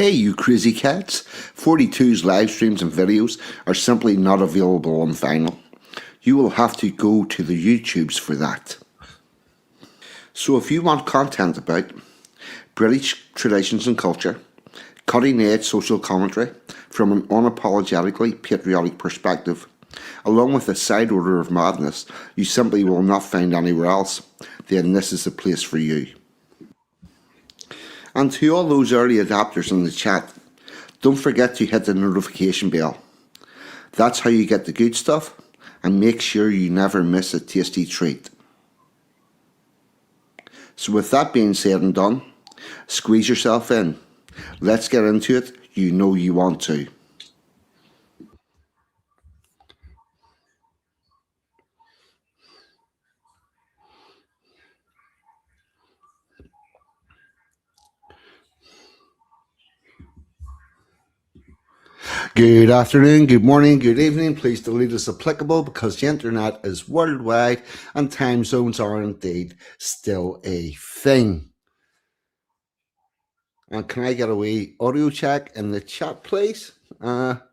Hey, you crazy cats! 42's live streams and videos are simply not available on vinyl. You will have to go to the YouTubes for that. So if you want content about British traditions and culture, cutting-edge social commentary from an unapologetically patriotic perspective, along with a side order of madness you simply will not find anywhere else, then this is the place for you. And to all those early adopters in the chat, don't forget to hit the notification bell. That's how you get the good stuff, and make sure you never miss a tasty treat. So with that being said and done, squeeze yourself in. Let's get into it. You know you want to. Good afternoon, good morning, good evening. Please delete as applicable because the internet is worldwide and time zones are indeed still a thing. And can I get a wee audio check in the chat, please? We'll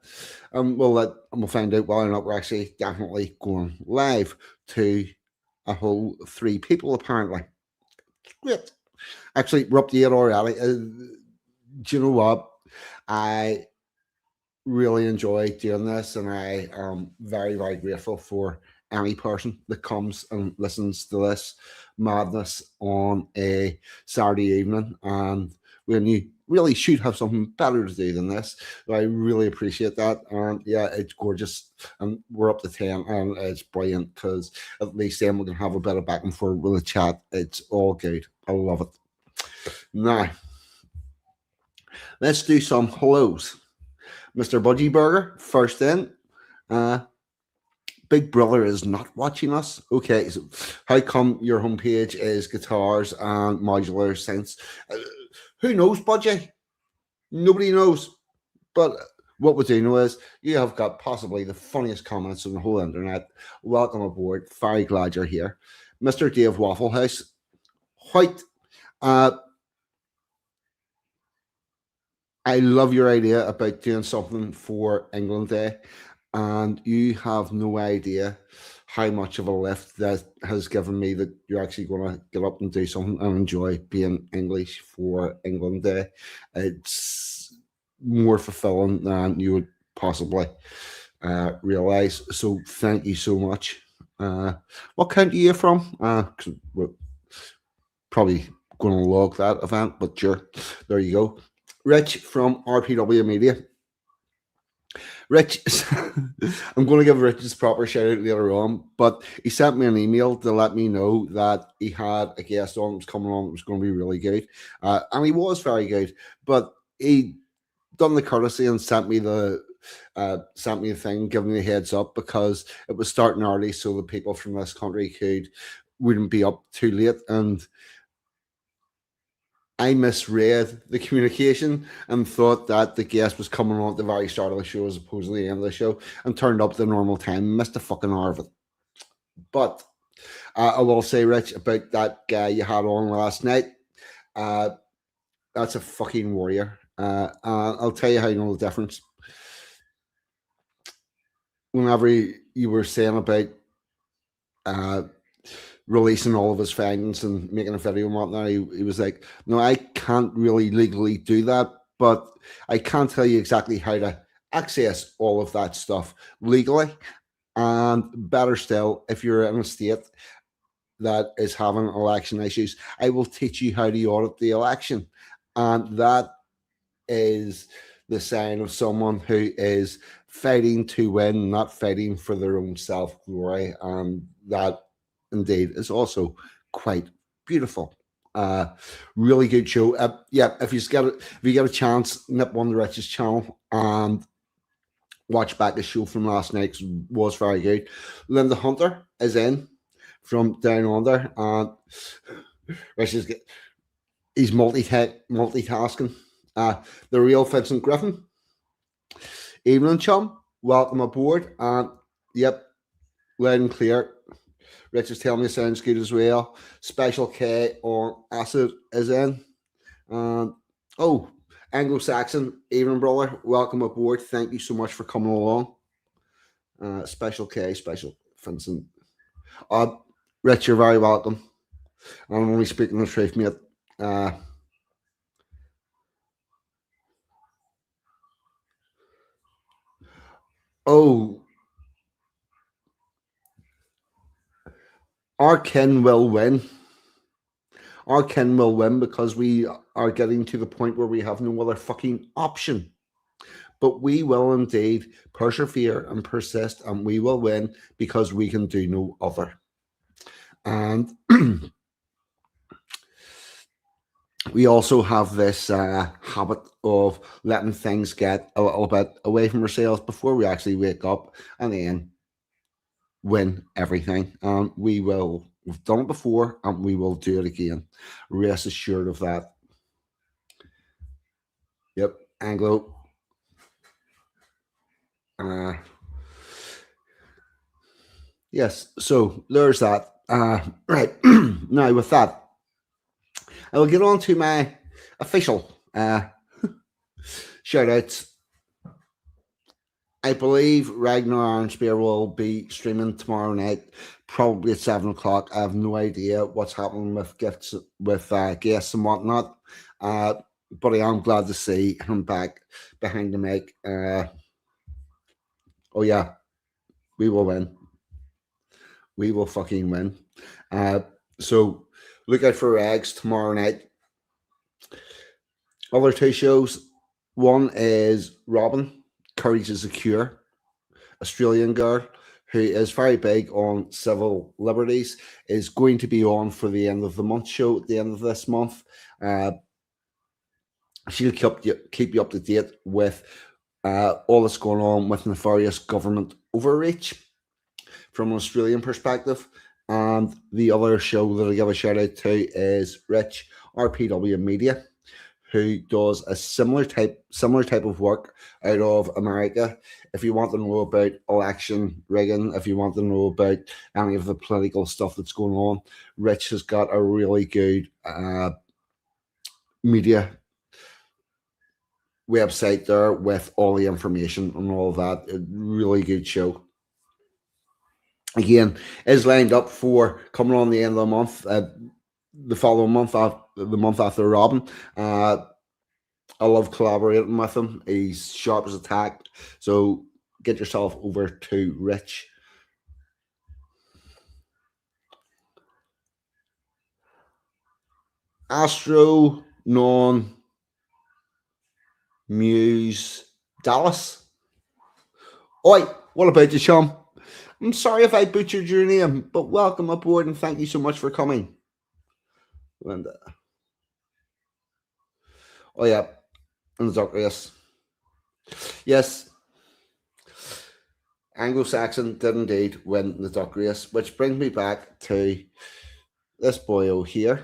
find out whether or not we're actually definitely going live to a whole 3 people apparently. Great. Actually, we're up to 8 already. Do you know what? I really enjoy doing this, and I am very, very grateful for any person that comes and listens to this madness on a Saturday evening. And when you really should have something better to do than this, I really appreciate that. And yeah, it's gorgeous, and we're up to 10, and it's brilliant because at least then we can have a bit of back and forth with the chat. It's all good. I love it. Now, let's do some hellos. Mr. Budgie Burger, first in. Big Brother is not watching us. Okay, so how come your homepage is guitars and modular synths? Who knows, Budgie? Nobody knows. But what we do know is you have got possibly the funniest comments on the whole internet. Welcome aboard. Very glad you're here. Mr. Dave Wafflehouse, White. I love your idea about doing something for England Day, and you have no idea how much of a lift that has given me that you're actually going to get up and do something and enjoy being English for England Day. It's more fulfilling than you would possibly realize. So thank you so much. What country are you from? We're probably going to log that event, but sure, there you go. Rich from RPW Media. Rich, I'm going to give Rich his proper shout out later on, but he sent me an email to let me know that he had a guest on that was coming on that was going to be really good. And he was very good, but he done the courtesy and sent me the thing, giving me a heads up because it was starting early so the people from this country wouldn't be up too late. And I misread the communication and thought that the guest was coming on at the very start of the show as opposed to the end of the show, and turned up at the normal time. Missed a fucking hour of it. But I will say, Rich, about that guy you had on last night. That's a fucking warrior. I'll tell you how you know the difference. Whenever you were saying about releasing all of his findings and making a video and whatnot, he was like, no, I can't really legally do that, but I can tell you exactly how to access all of that stuff legally. And better still, if you're in a state that is having election issues, I will teach you how to audit the election. And that is the sign of someone who is fighting to win, not fighting for their own self-glory. And that indeed is also quite beautiful. Really good show. If you get a chance, nip on the Rich's channel and watch back the show from last night. It was very good. Linda Hunter is in from Down Under, and Rich he's multitasking. The real Vincent Griffin. Evening, chum. Welcome aboard. And yep, loud and clear. Rich is telling me it sounds good as well. Special K on Acid is in. Anglo-Saxon, evening, brother. Welcome aboard. Thank you so much for coming along. Special K, Special Vincent. Rich, you're very welcome. I'm only speaking the truth, mate. Oh, our kin will win. Our kin will win because we are getting to the point where we have no other fucking option. But we will indeed persevere and persist, and we will win because we can do no other. And we also have this habit of letting things get a little bit away from ourselves before we actually wake up and then win everything. And we've done it before and we will do it again. Rest assured of that. Yep, Anglo. Yes, so there's that. Right, now with that, I will get on to my official shout outs. I believe Ragnar and Spear will be streaming tomorrow night, probably at 7 o'clock. I have no idea what's happening with guests and whatnot. But I am glad to see him back behind the mic. Oh yeah, we will win. We will fucking win. So look out for Rags tomorrow night. Other two shows. One is Robin, Courage is a Cure, Australian girl who is very big on civil liberties, is going to be on for the end of the month show at the end of this month. She'll keep you up to date with all that's going on with nefarious government overreach from an Australian perspective. And the other show that I give a shout out to is Rich, RPW Media, who does a similar type of work out of America. If you want to know about election rigging, if you want to know about any of the political stuff that's going on, Rich has got a really good media website there with all the information and all of that. A really good show. Again, is lined up for coming on the end of the month, the following month, the month after Robin. I love collaborating with him. He's sharp as a tack. So get yourself over to Rich. Astro Non Muse Dallas. Oi, what about you, chum? I'm sorry if I butchered your name, but welcome aboard and thank you so much for coming. And oh yeah, and the duck race. Yes, Anglo-Saxon did indeed win the duck race, which brings me back to this boyo here.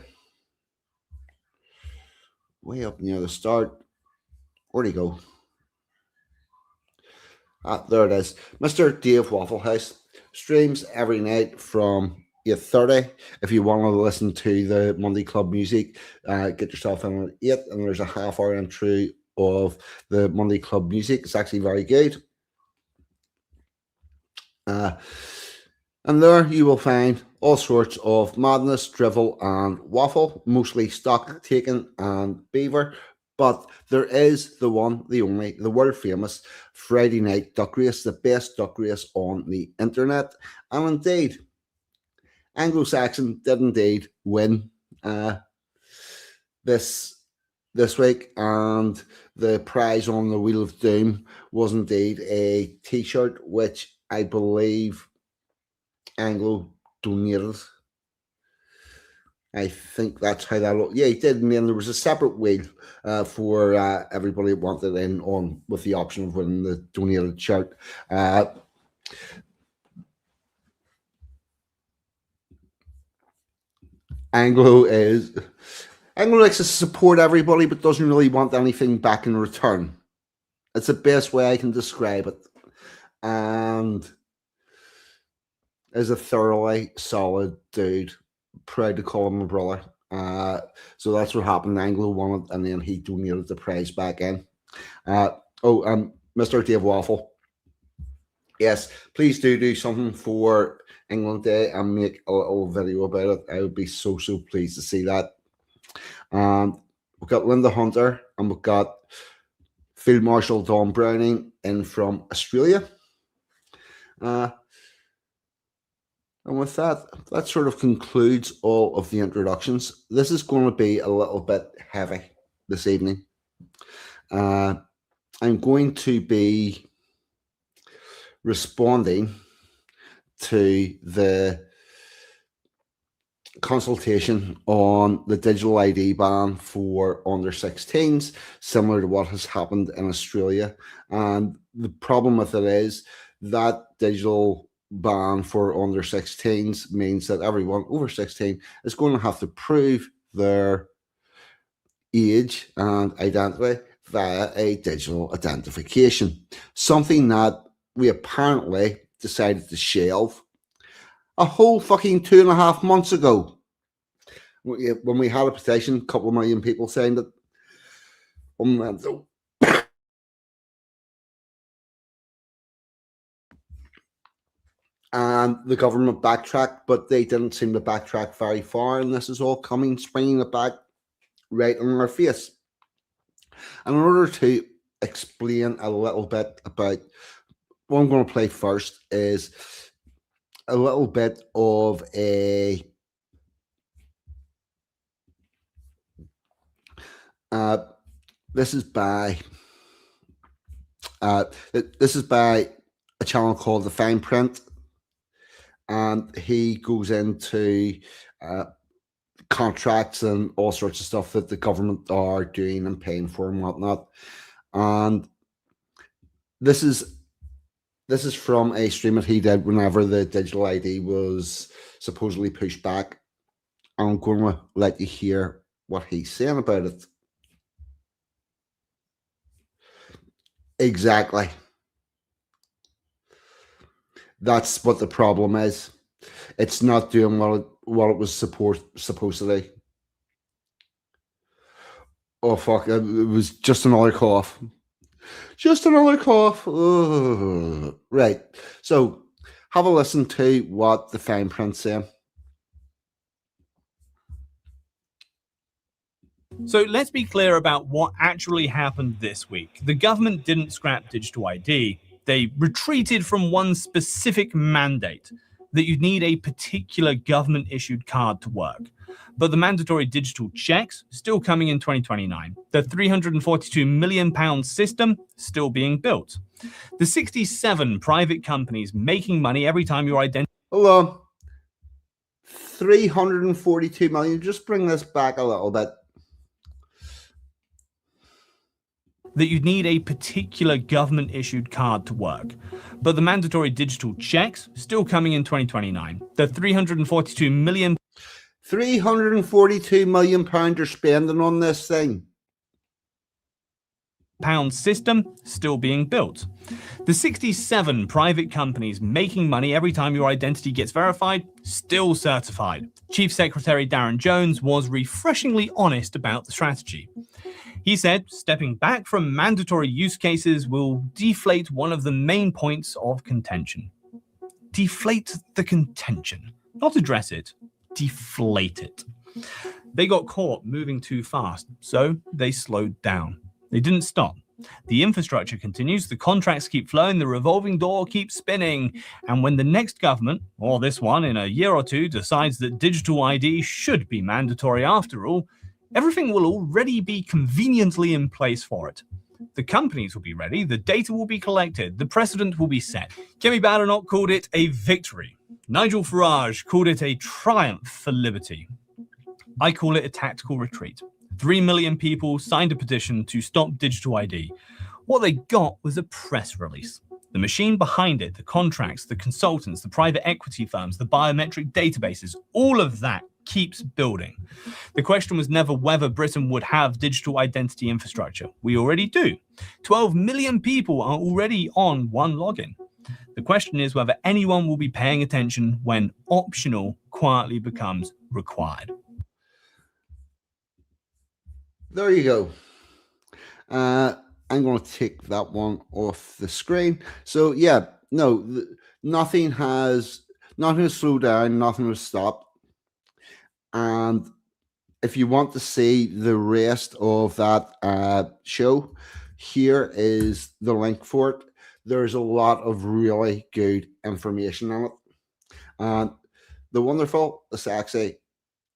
Way up near the start. Where'd he go? There it is. Mr. Dave Wafflehouse streams every night from 8:30. If you want to listen to the Monday Club music, get yourself in at 8, and there's a half-hour intro of the Monday Club music. It's actually very good. And there you will find all sorts of madness, drivel, and waffle, mostly stock taken and beaver. But there is the one, the only, the world famous Friday night duck race, the best duck race on the internet. And indeed, Anglo-Saxon did indeed win this week, and the prize on the Wheel of Doom was indeed a T-shirt, which I believe Anglo donated. I think that's how that looked. Yeah, he did. And then there was a separate wheel for everybody that wanted in on with the option of winning the donated shirt. Anglo likes to support everybody, but doesn't really want anything back in return. It's the best way I can describe it. And is a thoroughly solid dude. Proud to call him a brother. So that's what happened. Anglo won it, and then he donated the prize back in. Mr. Dave Waffle. Yes, please do something for England Day and make a little video about it. I would be so pleased to see that. And we've got Linda Hunter, and we've got Field Marshal Don Browning in from Australia. And with that sort of concludes all of the introductions. This is going to be a little bit heavy this evening. I'm going to be responding to the consultation on the digital ID ban for under 16s, similar to what has happened in Australia. And the problem with it is that digital ban for under 16s means that everyone over 16 is going to have to prove their age and identity via a digital identification, something that we apparently decided to shelve a whole fucking 2.5 months ago, when we had a petition, a couple of million people signed it. And the government backtracked, but they didn't seem to backtrack very far, and this is all coming, springing it back right in our face. And in order to explain a little bit about what I'm going to play first is a little bit of a this is by a channel called The Fine Print, and he goes into contracts and all sorts of stuff that the government are doing and paying for and whatnot. And this is from a stream that he did whenever the digital ID was supposedly pushed back. I'm going to let you hear what he's saying about it. Exactly. That's what the problem is. It's not doing what it was supposed to do. Oh fuck! It was just another cough. Just another cough. Ugh. Right. So have a listen to what the fine print saying. So let's be clear about what actually happened this week. The government didn't scrap digital ID. They retreated from one specific mandate, that you'd need a particular government-issued card to work. But the mandatory digital checks still coming in 2029. The £342 million system still being built. The 67 private companies making money every time your identity... Hold on. 342 million. Just bring this back a little bit. That you'd need a particular government-issued card to work. But the mandatory digital checks still coming in 2029. The £342 million... £342 million you're spending on this thing. Pound system still being built. The 67 private companies making money every time your identity gets verified, still certified. Chief Secretary Darren Jones was refreshingly honest about the strategy. He said stepping back from mandatory use cases will deflate one of the main points of contention. Deflate the contention, not address it, deflate it. They got caught moving too fast, so they slowed down. They didn't stop. The infrastructure continues, the contracts keep flowing, the revolving door keeps spinning. And when the next government, or this one in a year or two, decides that digital ID should be mandatory after all, everything will already be conveniently in place for it. The companies will be ready, the data will be collected, the precedent will be set. Kemi Badenoch called it a victory. Nigel Farage called it a triumph for liberty. I call it a tactical retreat. 3 million people signed a petition to stop digital ID. What they got was a press release. The machine behind it, the contracts, the consultants, the private equity firms, the biometric databases, all of that keeps building. The question was never whether Britain would have digital identity infrastructure. We already do. 12 million people are already on one login. The question is whether anyone will be paying attention when optional quietly becomes required. there you go. I'm going to take that one off the screen. So yeah, no, nothing has slowed down, nothing has stopped. And if you want to see the rest of that show, here is the link for it. There's a lot of really good information on it. And the wonderful, the sexy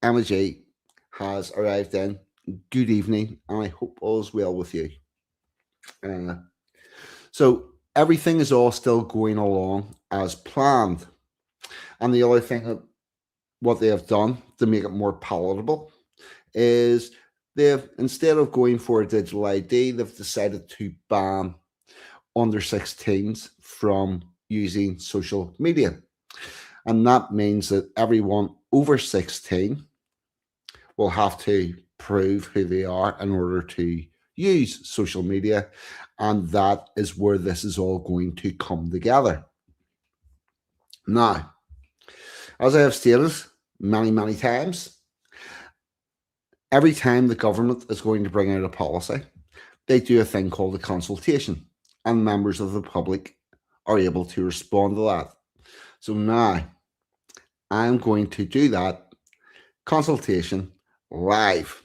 Emma G has arrived in. Good evening, and I hope all's well with you. So everything is all still going along as planned. And the other thing that what they have done to make it more palatable is they've, instead of going for a digital ID, they've decided to ban under 16s from using social media. And that means that everyone over 16 will have to prove who they are in order to use social media. And that is where this is all going to come together. Now, as I have stated many, many times, every time the government is going to bring out a policy, they do a thing called a consultation, and members of the public are able to respond to that. So now, I'm going to do that consultation live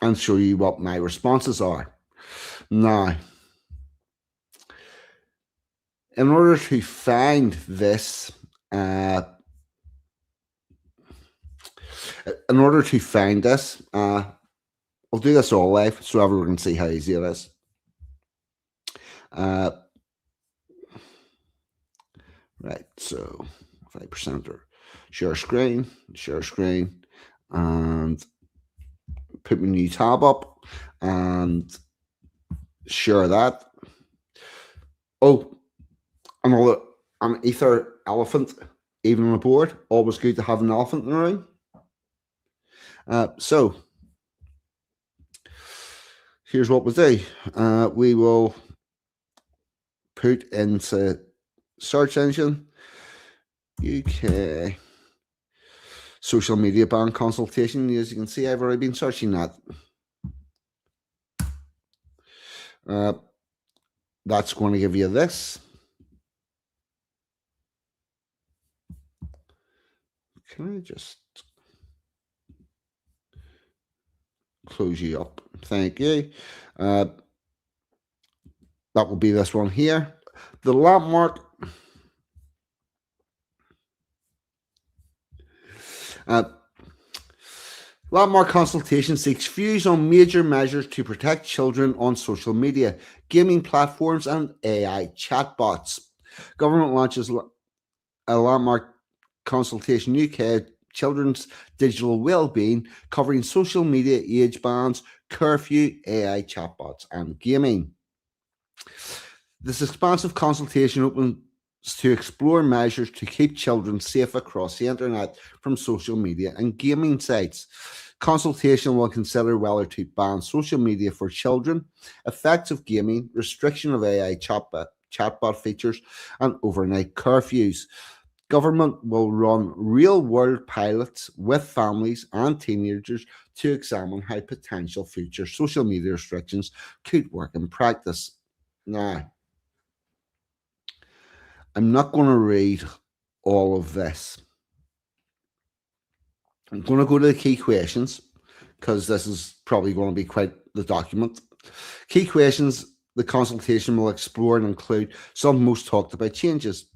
and show you what my responses are. Now, in order to find this, I'll do this all live so everyone can see how easy it is. Right, so 5% or share screen, and put my new tab up and share that. Oh, an ether elephant, even on a board. Always good to have an elephant in the room. So here's what we'll do. We will put into search engine UK social media ban consultation. As you can see, I've already been searching that. That's going to give you this. Can I just close you up? Thank you. That will be this one here. The landmark. Landmark consultation seeks views on major measures to protect children on social media, gaming platforms, and AI chatbots. Government launches a landmark consultation UK children's digital well-being, covering social media age bans, curfew, AI chatbots, and gaming. This expansive consultation opens to explore measures to keep children safe across the internet from social media and gaming sites. Consultation will consider whether to ban social media for children, effects of gaming, restriction of AI chatbot features, and overnight curfews. Government will run real-world pilots with families and teenagers to examine how potential future social media restrictions could work in practice. Now, I'm not going to read all of this. I'm going to go to the key questions because this is probably going to be quite the document. Key questions the consultation will explore and include some most talked about changes.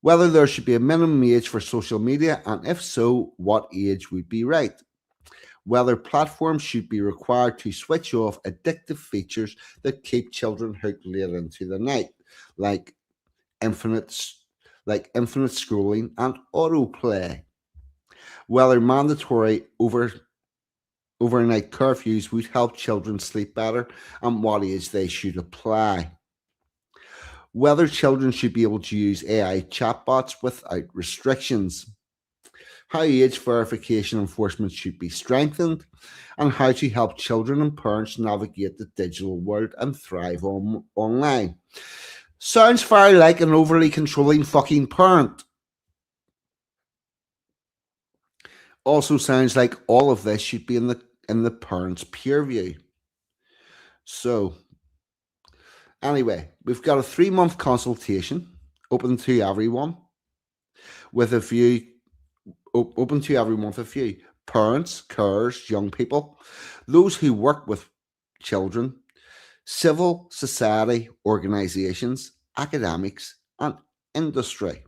Whether there should be a minimum age for social media, and if so, what age would be right. Whether platforms should be required to switch off addictive features that keep children hooked late into the night, like infinite scrolling and autoplay. Whether mandatory overnight curfews would help children sleep better, and what age they should apply. Whether children should be able to use AI chatbots without restrictions. How age verification enforcement should be strengthened, and how to help children and parents navigate the digital world and thrive online. Sounds very like an overly controlling fucking parent. Also sounds like all of this should be in the in the parent's peer view. So, anyway, we've got a 3-month consultation open to everyone with a view, open to everyone with a view. Parents, carers, young people, those who work with children, civil society organisations, academics, and industry.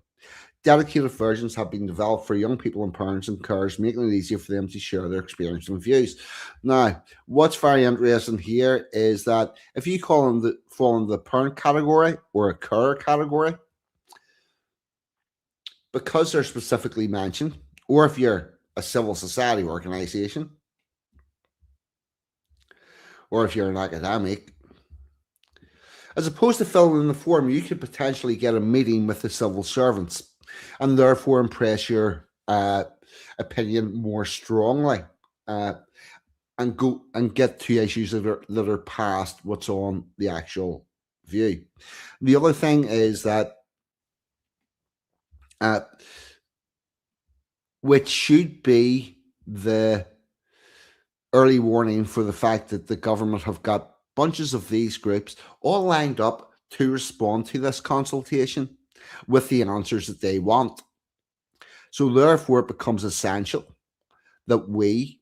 Dedicated versions have been developed for young people and parents and carers, making it easier for them to share their experience and views. Now, what's very interesting here is that if you fall into the parent category or a carer category, because they're specifically mentioned, or if you're a civil society organisation, or if you're an academic, as opposed to filling in the form, you could potentially get a meeting with the civil servants and therefore impress your opinion more strongly and go and get to issues that are past what's on the actual view. The other thing is that which should be the early warning for the fact that the government have got bunches of these groups all lined up to respond to this consultation with the answers that they want. So therefore, it becomes essential that we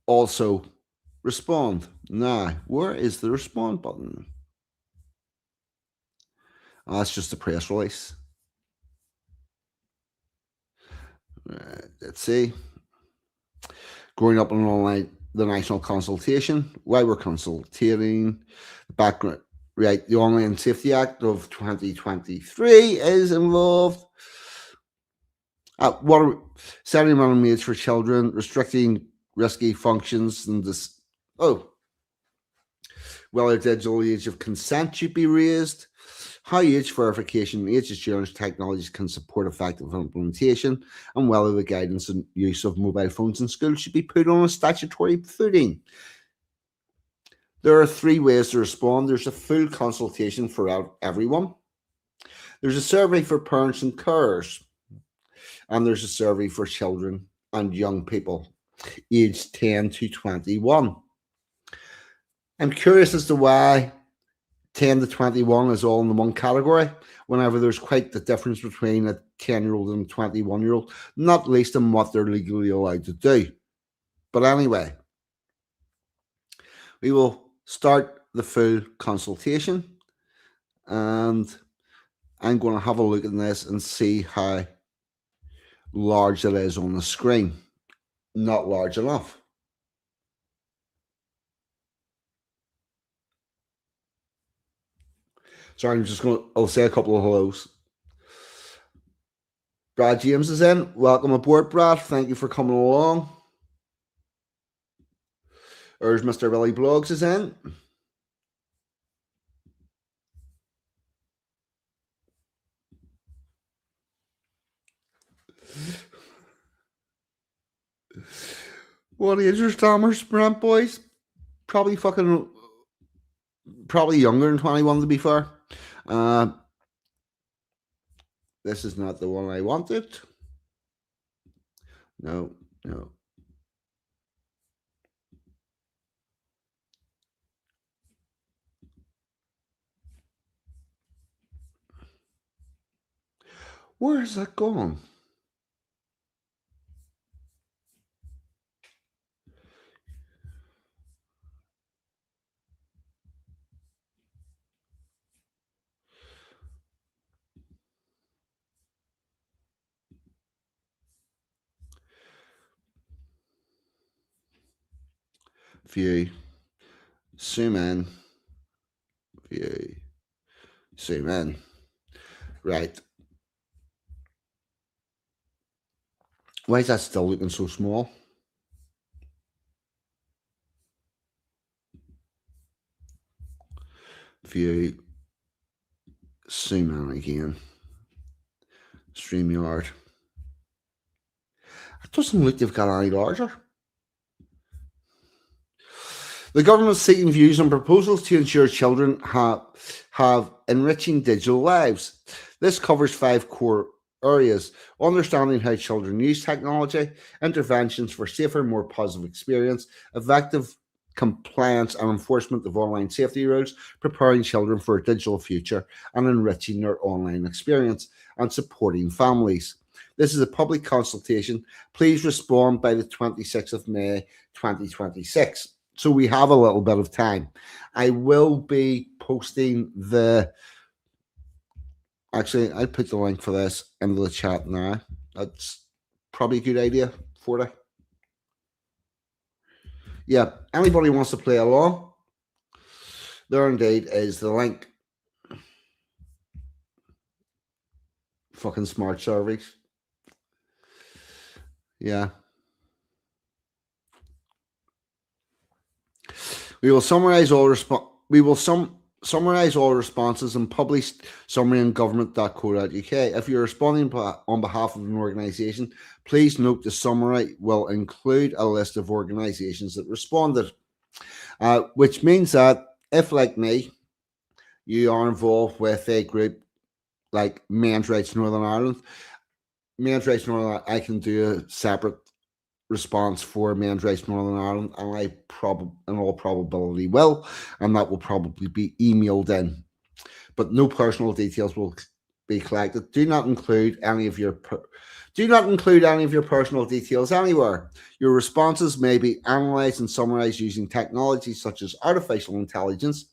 also respond. Now, where is the respond button? Oh, that's just a press release. Let's see. Growing up on online, the national consultation. Why we're consulting. Background. Right, the Online Safety Act of 2023 is involved. What are setting minimum age for children, restricting risky functions, and this. Whether digital age of consent should be raised. How age verification and age assurance technologies can support effective implementation, and whether the guidance and use of mobile phones in schools should be put on a statutory footing. There are 3 ways to respond. There's a full consultation for everyone. There's a survey for parents and carers. And there's a survey for children and young people aged 10 to 21. I'm curious as to why 10 to 21 is all in the one category, whenever there's quite the difference between a 10-year-old and a 21-year-old, not least in what they're legally allowed to do. But anyway, we will start the full consultation, and I'm going to have a look at this and see how large it is on the screen. Not large enough. Sorry, I'll say a couple of hellos. Brad James is in. Welcome aboard, Brad. Thank you for coming along. There's Mr. Billy Blogs is in. What age is Thomas Cranmer, boys? Probably younger than 21, to be fair. This is not the one I wanted. No. Where is that gone? View. Zoom in. View. Zoom in. Right. Why is that still looking so small? View. Zoom in again. StreamYard. It doesn't look they've got any larger. The government is seeking views on proposals to ensure children have enriching digital lives. This covers 5 core areas: understanding how children use technology, interventions for safer, more positive experience, effective compliance and enforcement of online safety rules, preparing children for a digital future, and enriching their online experience, and supporting families. This is a public consultation. Please respond by the 26th of May 2026. So we have a little bit of time. I will be posting the. Actually, I put the link for this into the chat now. That's probably a good idea for it. Yeah, anybody wants to play along, there indeed is the link. Fucking smart surveys. Yeah. We will summarize all summarize all responses and publish summary on government.co.uk. If you're responding on behalf of an organisation, please note the summary will include a list of organisations that responded, which means that if, like me, you are involved with a group like Men's Rights Northern Ireland, I can do a separate response for Men's Rights Northern Ireland, and I in all probability will, and that will probably be emailed in. But no personal details will be collected. Do not include any of your personal details anywhere. Your responses may be analysed and summarised using technology such as artificial intelligence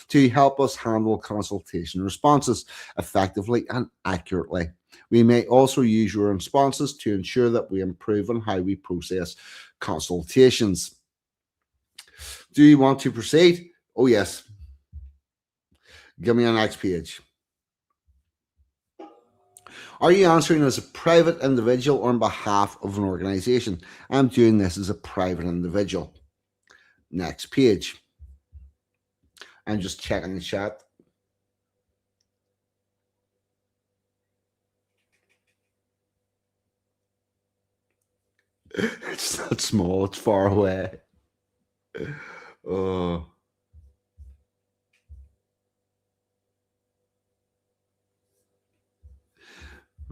to help us handle consultation responses effectively and accurately. We may also use your responses to ensure that we improve on how we process consultations. Do you want to proceed? Oh, yes. Give me a next page. Are you answering as a private individual or on behalf of an organisation? I'm doing this as a private individual. Next page. I'm just checking the chat. It's not small, it's far away. Oh.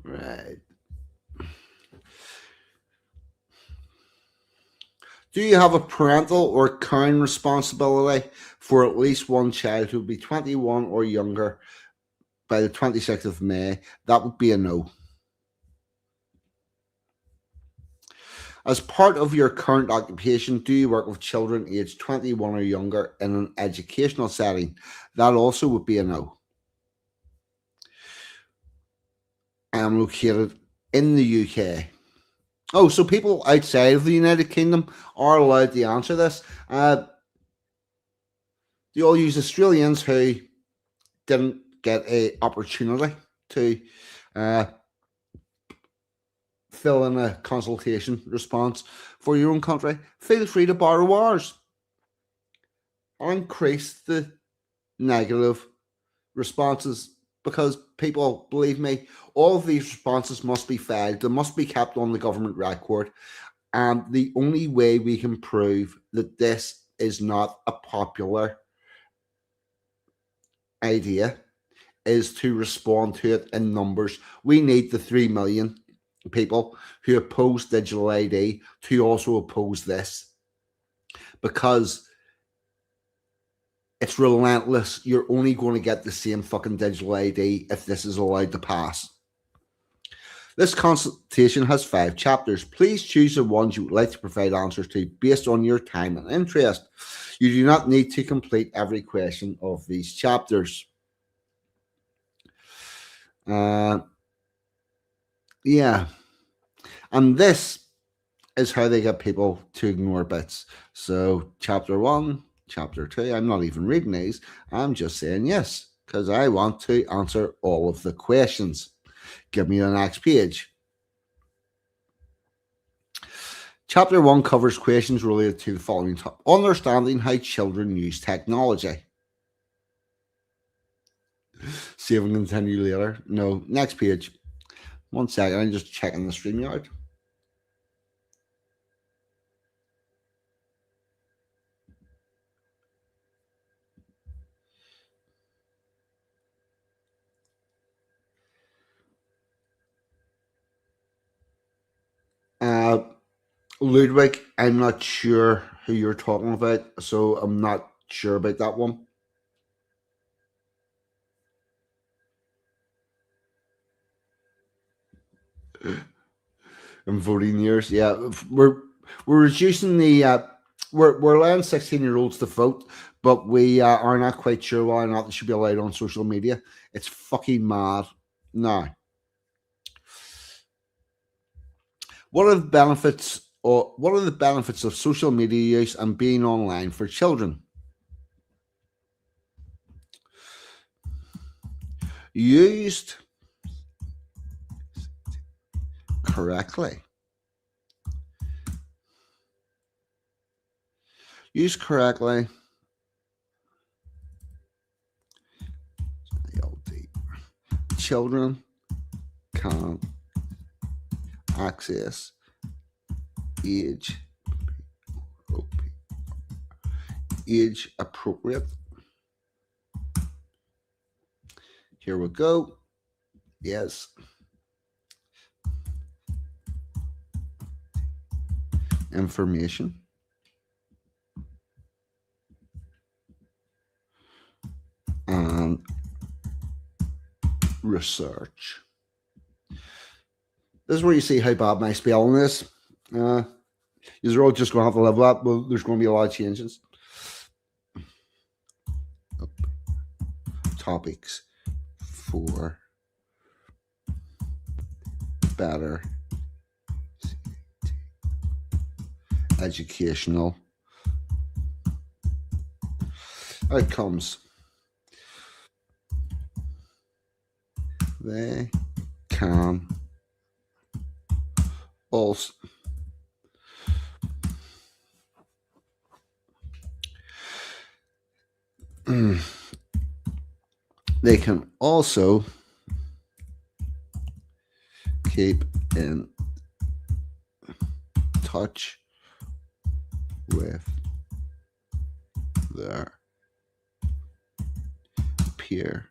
Right. Do you have a parental or caring responsibility for at least one child who will be 21 or younger by the 26th of May? That would be a no. As part of your current occupation, do you work with children aged 21 or younger in an educational setting? That also would be a no. I am located in the UK. Oh, so people outside of the United Kingdom are allowed to answer this. You all use Australians who didn't get an opportunity to fill in a consultation response for your own country. Feel free to borrow ours or increase the negative responses, because people, believe me, all of these responses must be filed. They must be kept on the government record. And the only way we can prove that this is not a popular idea is to respond to it in numbers. We need the 3 million people who oppose digital ID to also oppose this, because it's relentless. You're only going to get the same fucking digital ID if this is allowed to pass. This consultation has 5 chapters. Please choose the ones you would like to provide answers to based on your time and interest. You do not need to complete every question of these chapters. Yeah. And this is how they get people to ignore bits. So chapter 1, chapter 2, I'm not even reading these. I'm just saying yes, because I want to answer all of the questions. Give me the next page. Chapter 1 covers questions related to the following topic: understanding how children use technology. Save and continue later. No, next page. 1 second, I'm just checking the StreamYard. Ludwig, I'm not sure who you're talking about, so I'm not sure about that one. In voting years, yeah, we're reducing the we're allowing 16-year-olds to vote, but we are not quite sure whether or not they should be allowed on social media. It's fucking mad. Now, what are the benefits of social media use and being online for children? Used correctly. Used correctly. Children can access age appropriate. Here we go. Yes. Information and research. This is where you see how bad my spelling is. You're all just going to have to live with that, but there's going to be a lot of changes. Topics for better educational outcomes. They can also keep in touch with their peer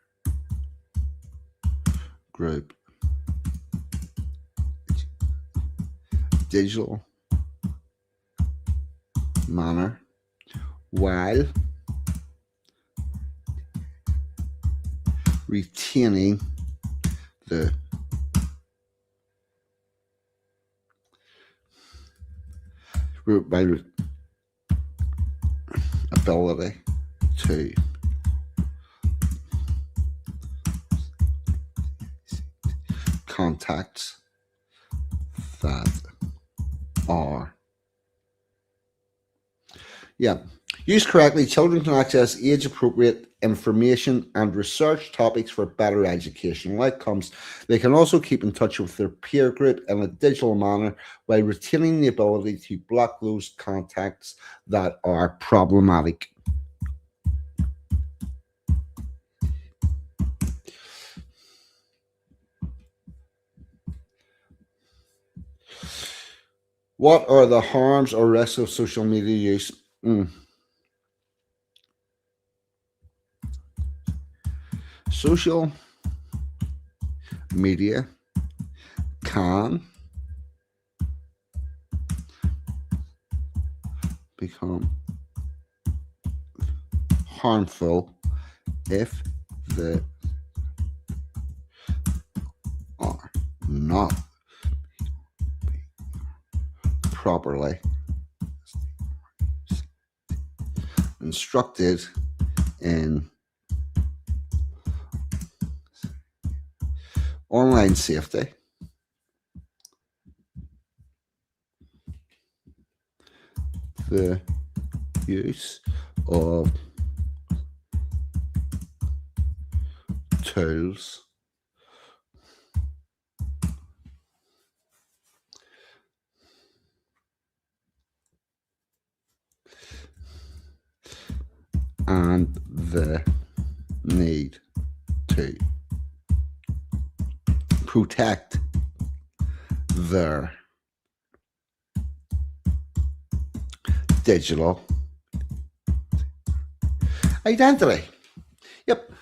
group, digital manner, while retaining the ability to contacts that are used correctly. Children can access age-appropriate information and research topics for better educational outcomes. They can also keep in touch with their peer group in a digital manner while retaining the ability to block those contacts that are problematic. What are the harms or risks of social media use? Social media can become harmful if they are not properly instructed in online safety, the use of tools and the need to protect their digital identity.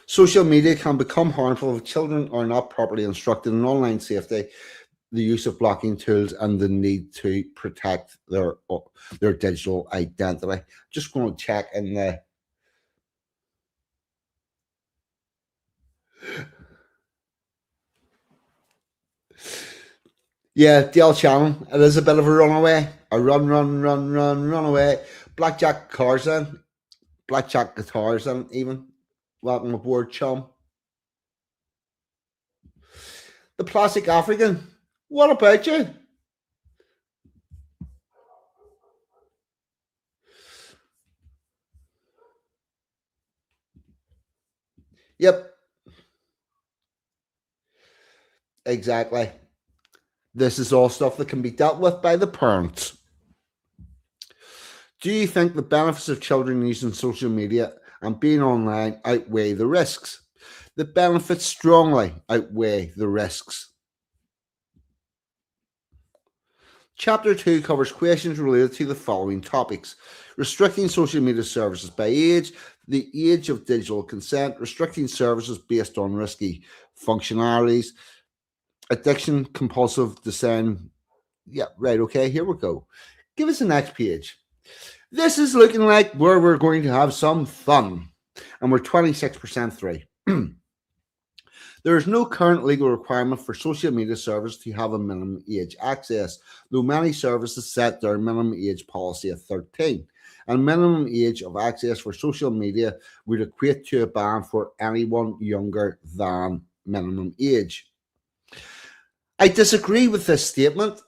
Social media can become harmful if children are not properly instructed in online safety. the use of blocking tools and the need to protect their digital identity. Just going to check in the Dale Shannon. It is a bit of a runaway. A run away. Blackjack Carson, Blackjack guitars, and even welcome aboard, chum. The Plastic African. What about you? Yep. Exactly. This is all stuff that can be dealt with by the parents. Do you think the benefits of children using social media and being online outweigh the risks? The benefits strongly outweigh the risks. Chapter 2 covers questions related to the following topics: restricting social media services by age, the age of digital consent, restricting services based on risky functionalities, addiction, compulsive design. Yeah, right, okay, here we go. Give us the next page. This is looking like where we're going to have some fun, and we're 26% through. There is no current legal requirement for social media service to have a minimum age access, though many services set their minimum age policy at 13. And minimum age of access for social media would equate to a ban for anyone younger than minimum age. I disagree with this statement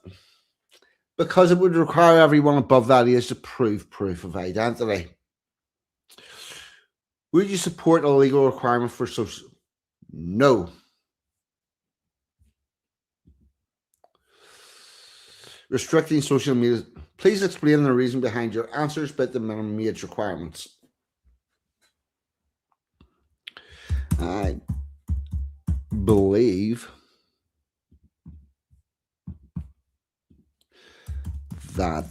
because it would require everyone above that age to prove proof of identity. Would you support a legal requirement for social? No. Restricting social media. Please explain the reason behind your answers about the minimum age requirements. I believe that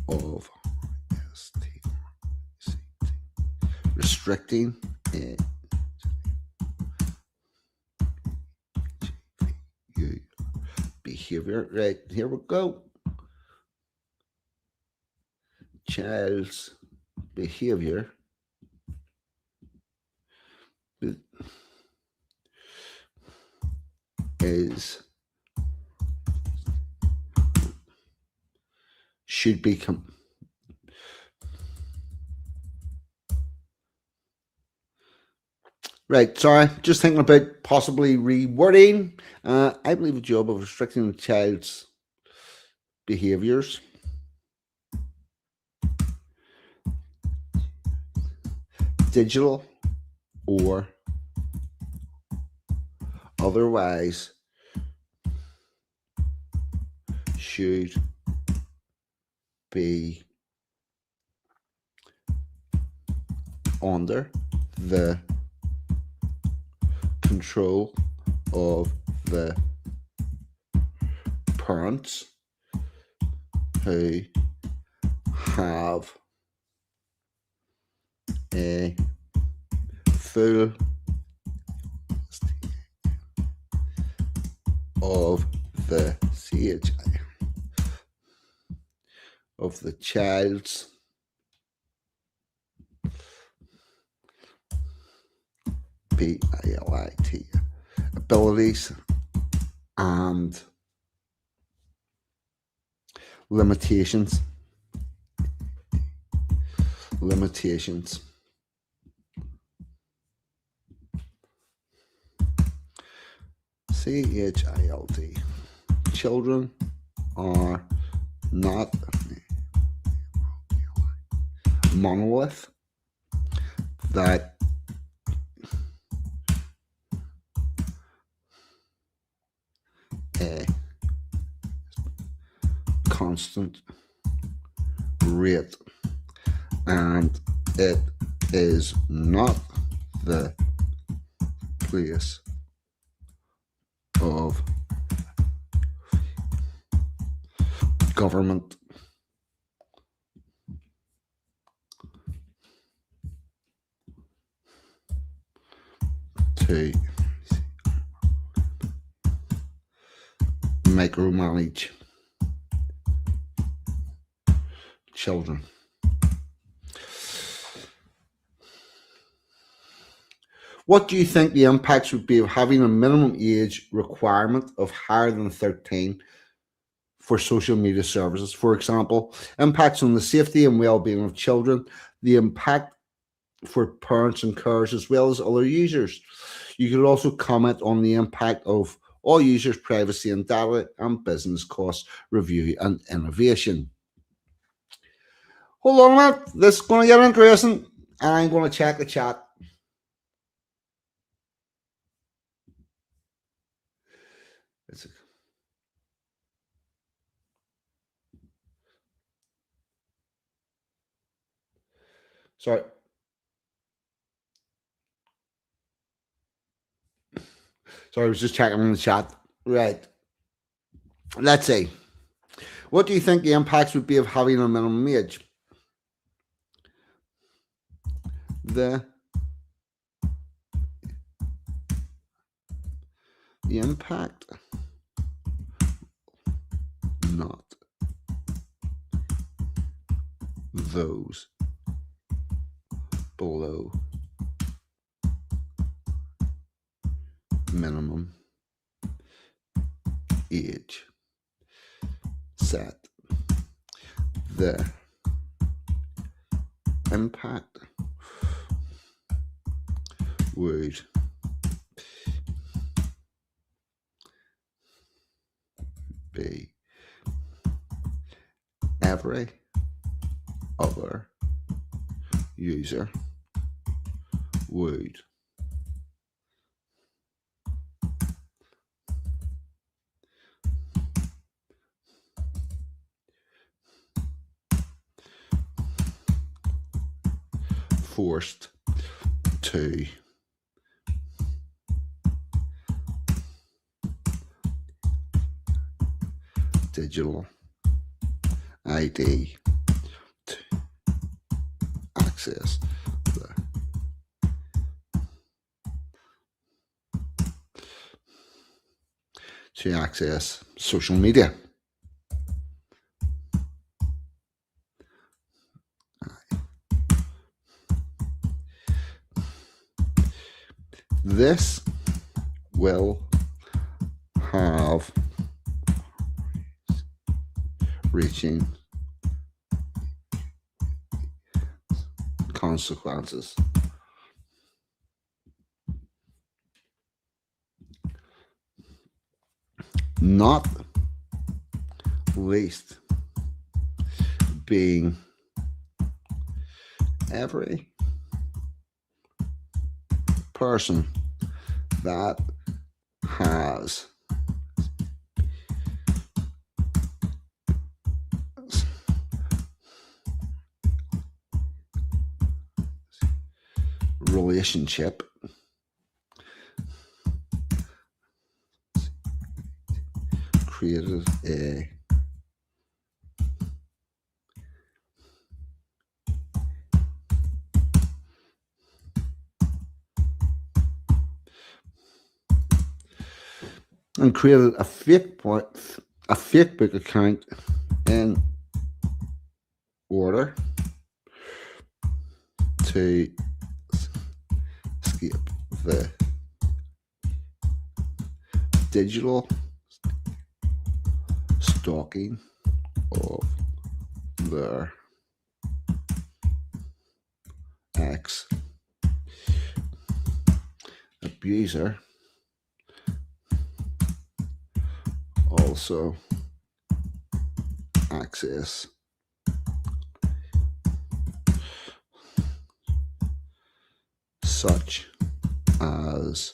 of restricting behavior. Right, here we go. Child's behavior should be right. Sorry, just thinking about possibly rewording. I believe the job of restricting the child's behaviors digital or otherwise should be under the control of the parents who have a full of the CHI of the child's PILIT abilities and limitations. CHILD. Children are not monolith that a constant rate, and it is not the place of government to micromanage children. What do you think the impacts would be of having a minimum age requirement of higher than 13 for social media services? For example, impacts on the safety and well-being of children, the impact for parents and carers as well as other users. You could also comment on the impact of all users' privacy and data and business cost review and innovation. Hold on a minute, this is going to get interesting, and I'm going to check the chat. Sorry. I was just checking in the chat. Right. Let's see. What do you think the impacts would be of having a minimum age? The impact not those below minimum age set. The impact would be every other user would forced to digital ID to access social media. This will have reaching consequences. Not least being every person that has relationship created a Facebook account in order to escape the digital stalking of their ex-abuser. Also access such as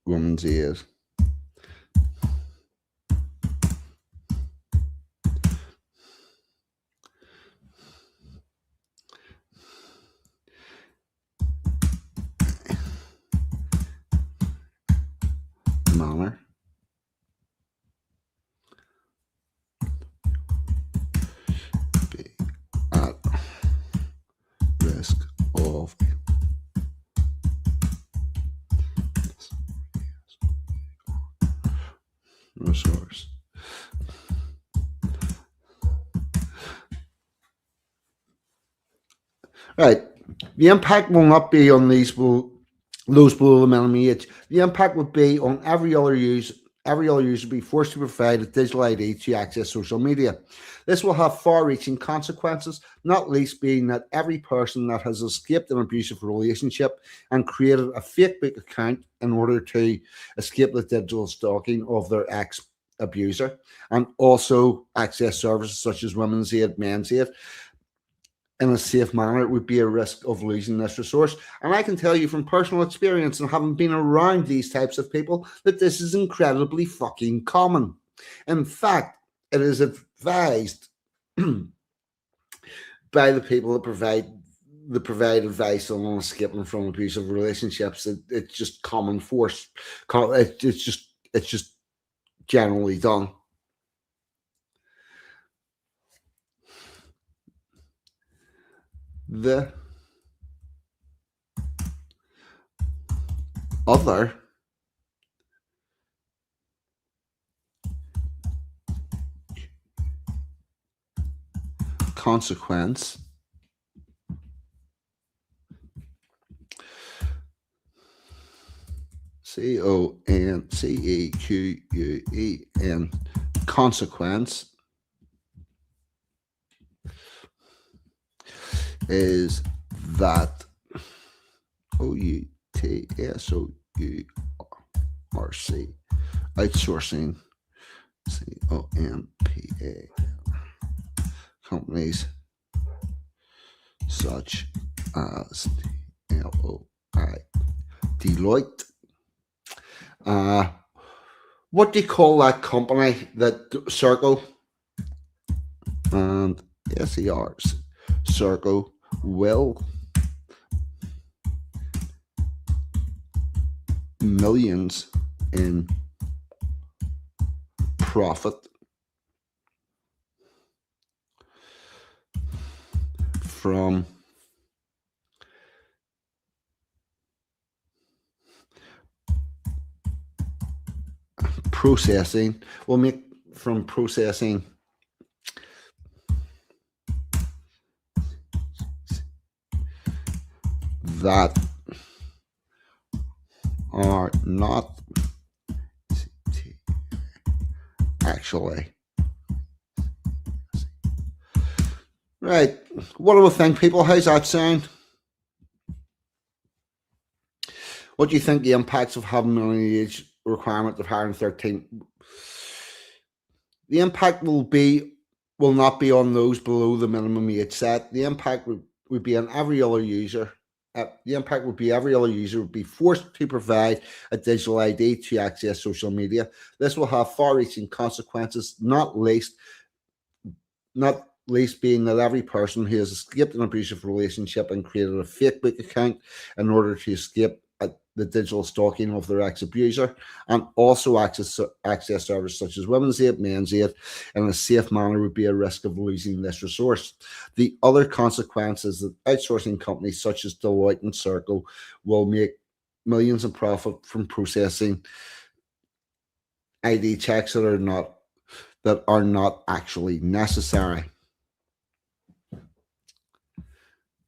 women's aid, manner be at risk of Right. The impact will not be on those below the minimum age. The impact would be on every other user. Every other user will be forced to provide a digital ID to access social media. This will have far-reaching consequences, not least being that every person that has escaped an abusive relationship and created a fake book account in order to escape the digital stalking of their ex-abuser, and also access services such as Women's Aid, Men's Aid, in a safe manner, would be a risk of losing this resource. And I can tell you from personal experience and having been around these types of people that this is incredibly fucking common. In fact, it is advised by the people that provide advice on escaping from abusive relationships. It's just common force. It's just generally done. The other consequence CONSEQUEN consequence is that OUTSOURC outsourcing COMPA companies such as LOI Deloitte. What do you call that company that Circle and SERs? Circle will millions in profit from processing that are not actually right. What do we think, people? How's that sound? What do you think the impacts of having an age requirement of higher than 13? The impact will not be on those below the minimum age set. The impact would be on every other user. The impact would be every other user would be forced to provide a digital ID to access social media. This will have far-reaching consequences, not least being that every person who has escaped an abusive relationship and created a fake book account in order to escape the digital stalking of their ex-abuser, and also access services such as Women's Aid, Men's Aid, in a safe manner, would be a risk of losing this resource. The other consequence is that outsourcing companies such as Deloitte and Circle will make millions in profit from processing ID checks that are not actually necessary.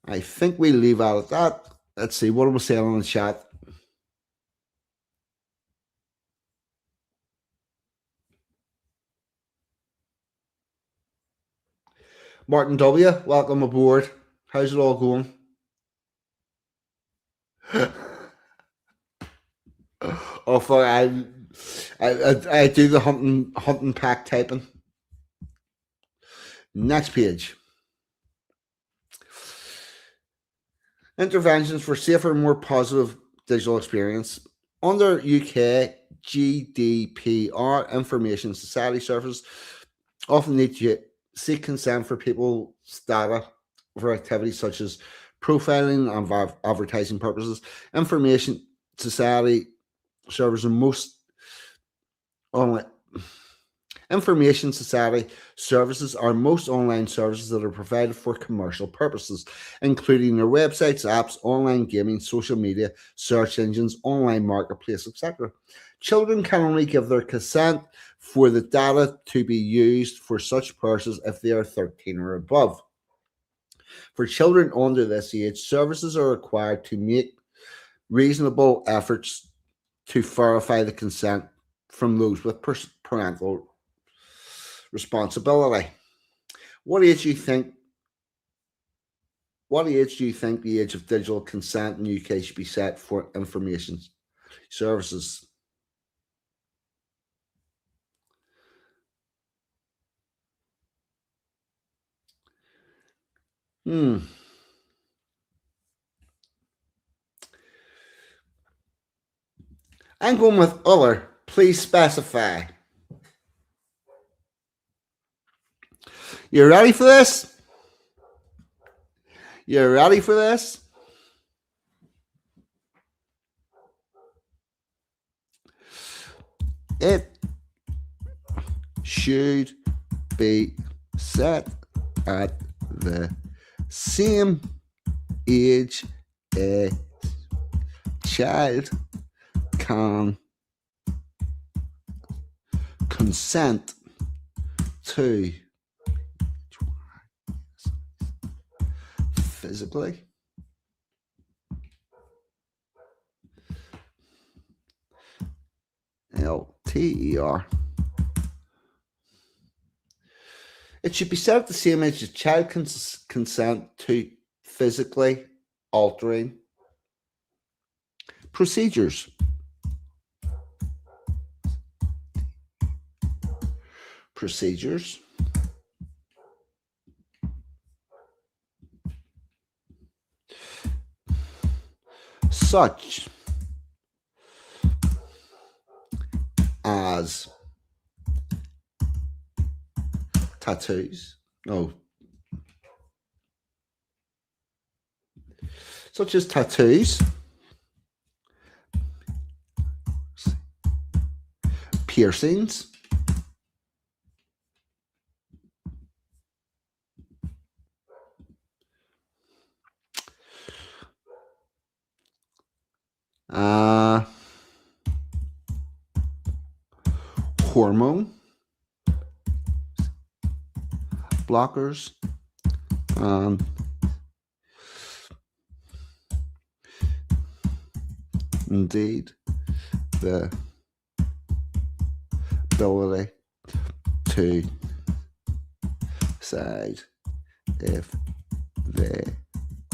I think we leave out at that. Let's see, what are we saying on the chat? Martin W., welcome aboard. How's it all going? Oh, fuck, I do the hunting pack typing. Next page. Interventions for safer, more positive digital experience. Under UK GDPR, information society services often need to seek consent for people's data for activities such as profiling and advertising purposes. Information society services are most online services that are provided for commercial purposes, including their websites, apps, online gaming, social media, search engines, online marketplace, etc. Children can only give their consent for the data to be used for such purposes if they are 13 or above. For children under this age, services are required to make reasonable efforts to verify the consent from those with parental responsibility. What age do you think the age of digital consent in the UK should be set for information services? I'm going with other. Please specify. You ready for this? You ready for this? It should be set at the same age a child can consent to physically LTER. It should be set at the same age as child consent to physically altering procedures. Such as tattoos. No. Such as tattoos, piercings, hormone blockers, and indeed the ability to decide if they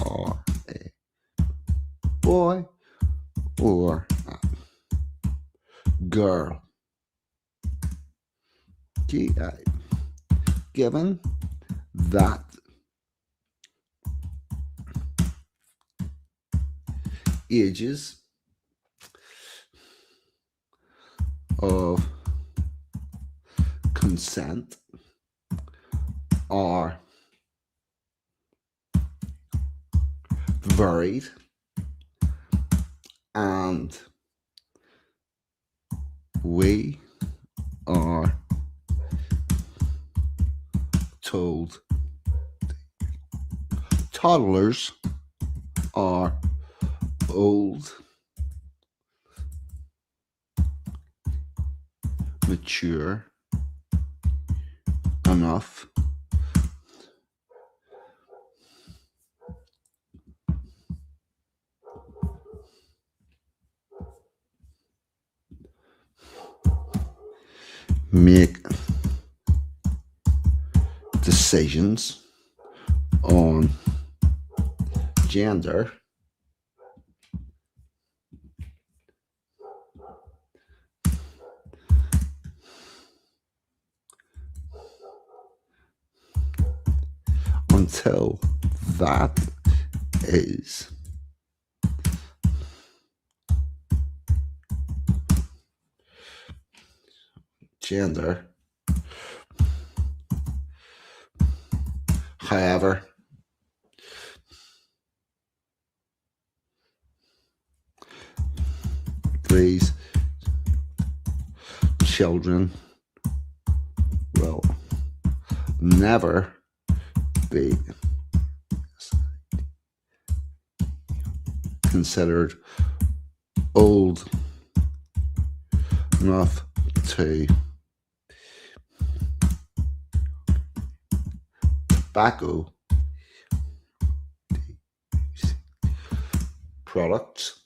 are a boy or a girl. Given that ages of consent are varied and we are told toddlers are old, mature enough make decisions on gender until that is gender. However, these children will never be considered old enough to tobacco products.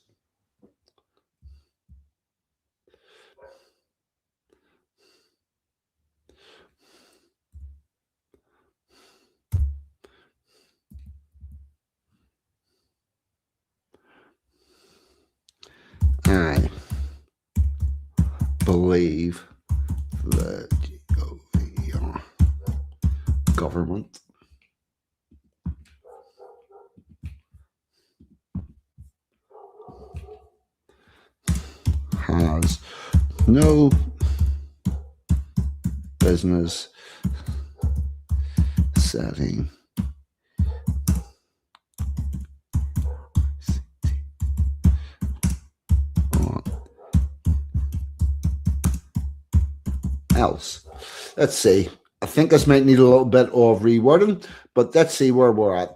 I believe the government has no business setting on else. Let's see. I think this might need a little bit of rewording, but let's see where we're at.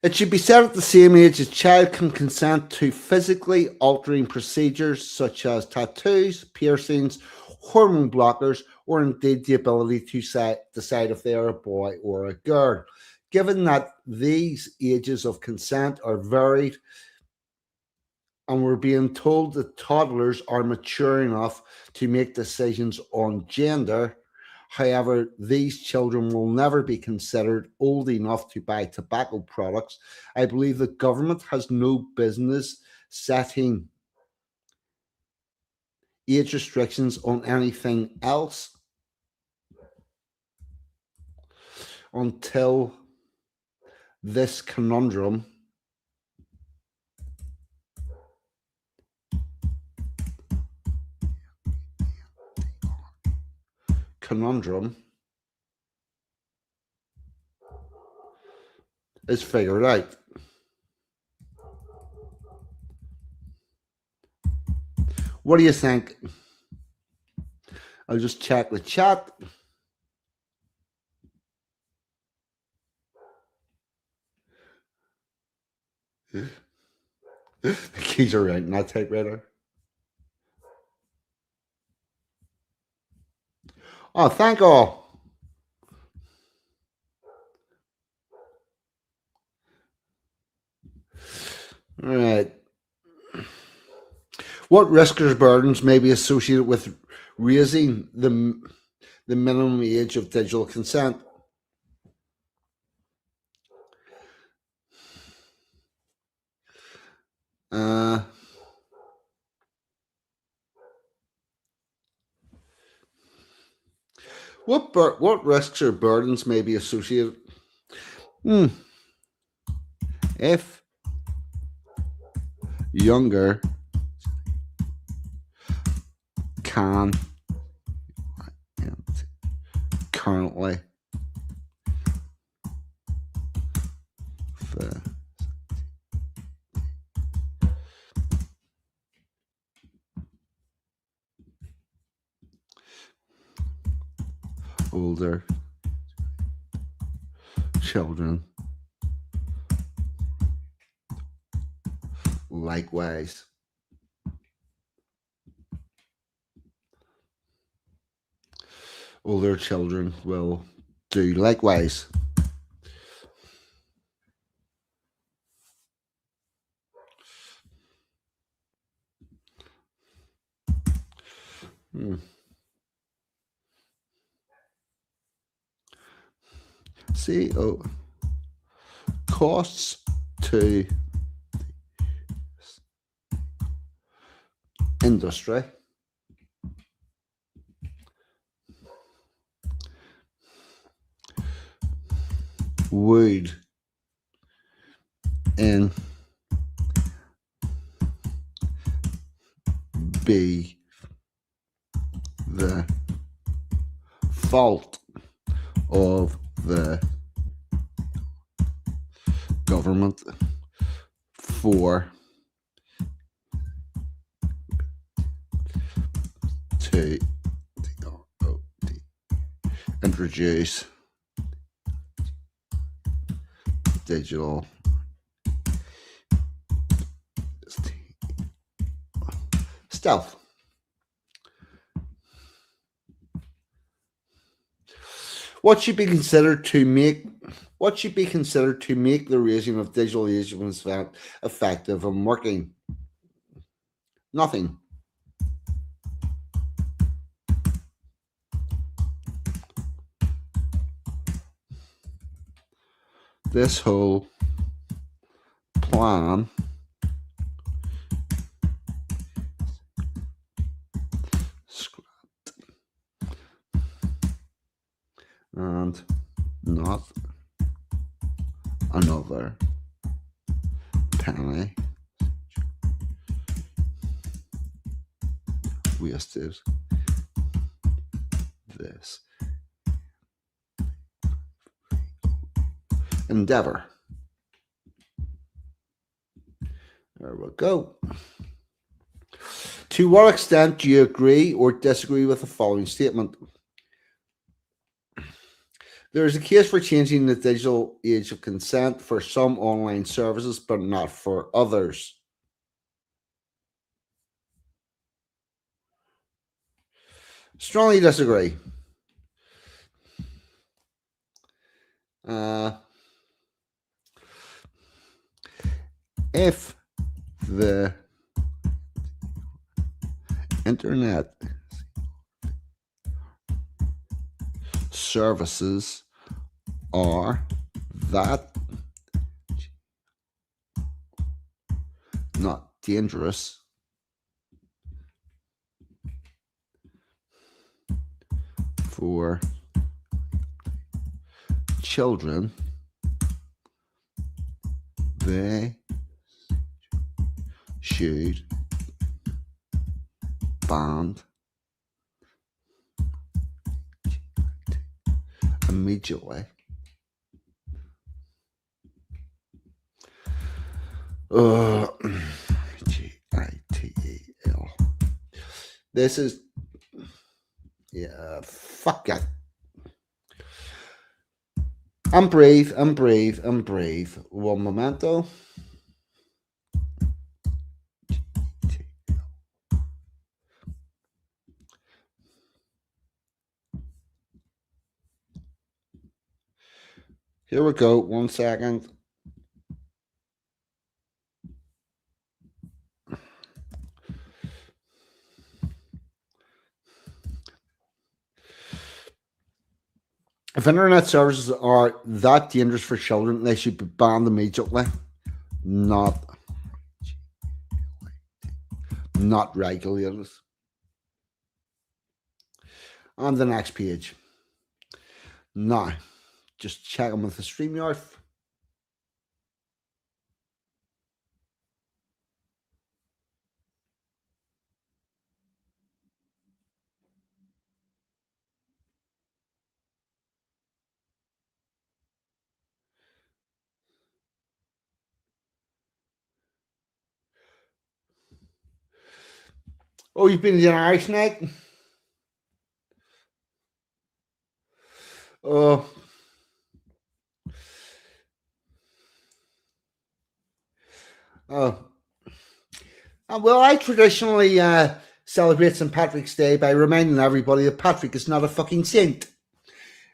It should be set at the same age as child can consent to physically altering procedures such as tattoos, piercings, hormone blockers, or indeed the ability to decide if they are a boy or a girl. Given that these ages of consent are varied, and we're being told that toddlers are mature enough to make decisions on gender. However, these children will never be considered old enough to buy tobacco products. I believe the government has no business setting age restrictions on anything else until this conundrum is figured out. What do you think? I'll just check the chat. The keys are right in that typewriter. Oh, thank all. All right. What risks or burdens may be associated with raising the minimum age of digital consent? What risks or burdens may be associated? If younger can currently older children likewise older children will do likewise. CO costs to industry would be the fault of the government for to introduce digital stealth. What should be considered to make the raising of digital age effective and working? Nothing. This whole plan scrapped and not another penny wasted. This endeavor. There we go. To what extent do you agree or disagree with the following statement? There is a case for changing the digital age of consent for some online services, but not for others. Strongly disagree. If the internet services are that not dangerous for children, they should ban immediately. GITEL. This is, yeah, fuck it. I'm brave. One momento. Here we go. 1 second. If internet services are that dangerous for children, they should be banned immediately, not regulated. On the next page. Now, just checking with the StreamYard. Oh, you've been to an Irish night? Oh. Well, I traditionally celebrate St. Patrick's Day by reminding everybody that Patrick is not a fucking saint.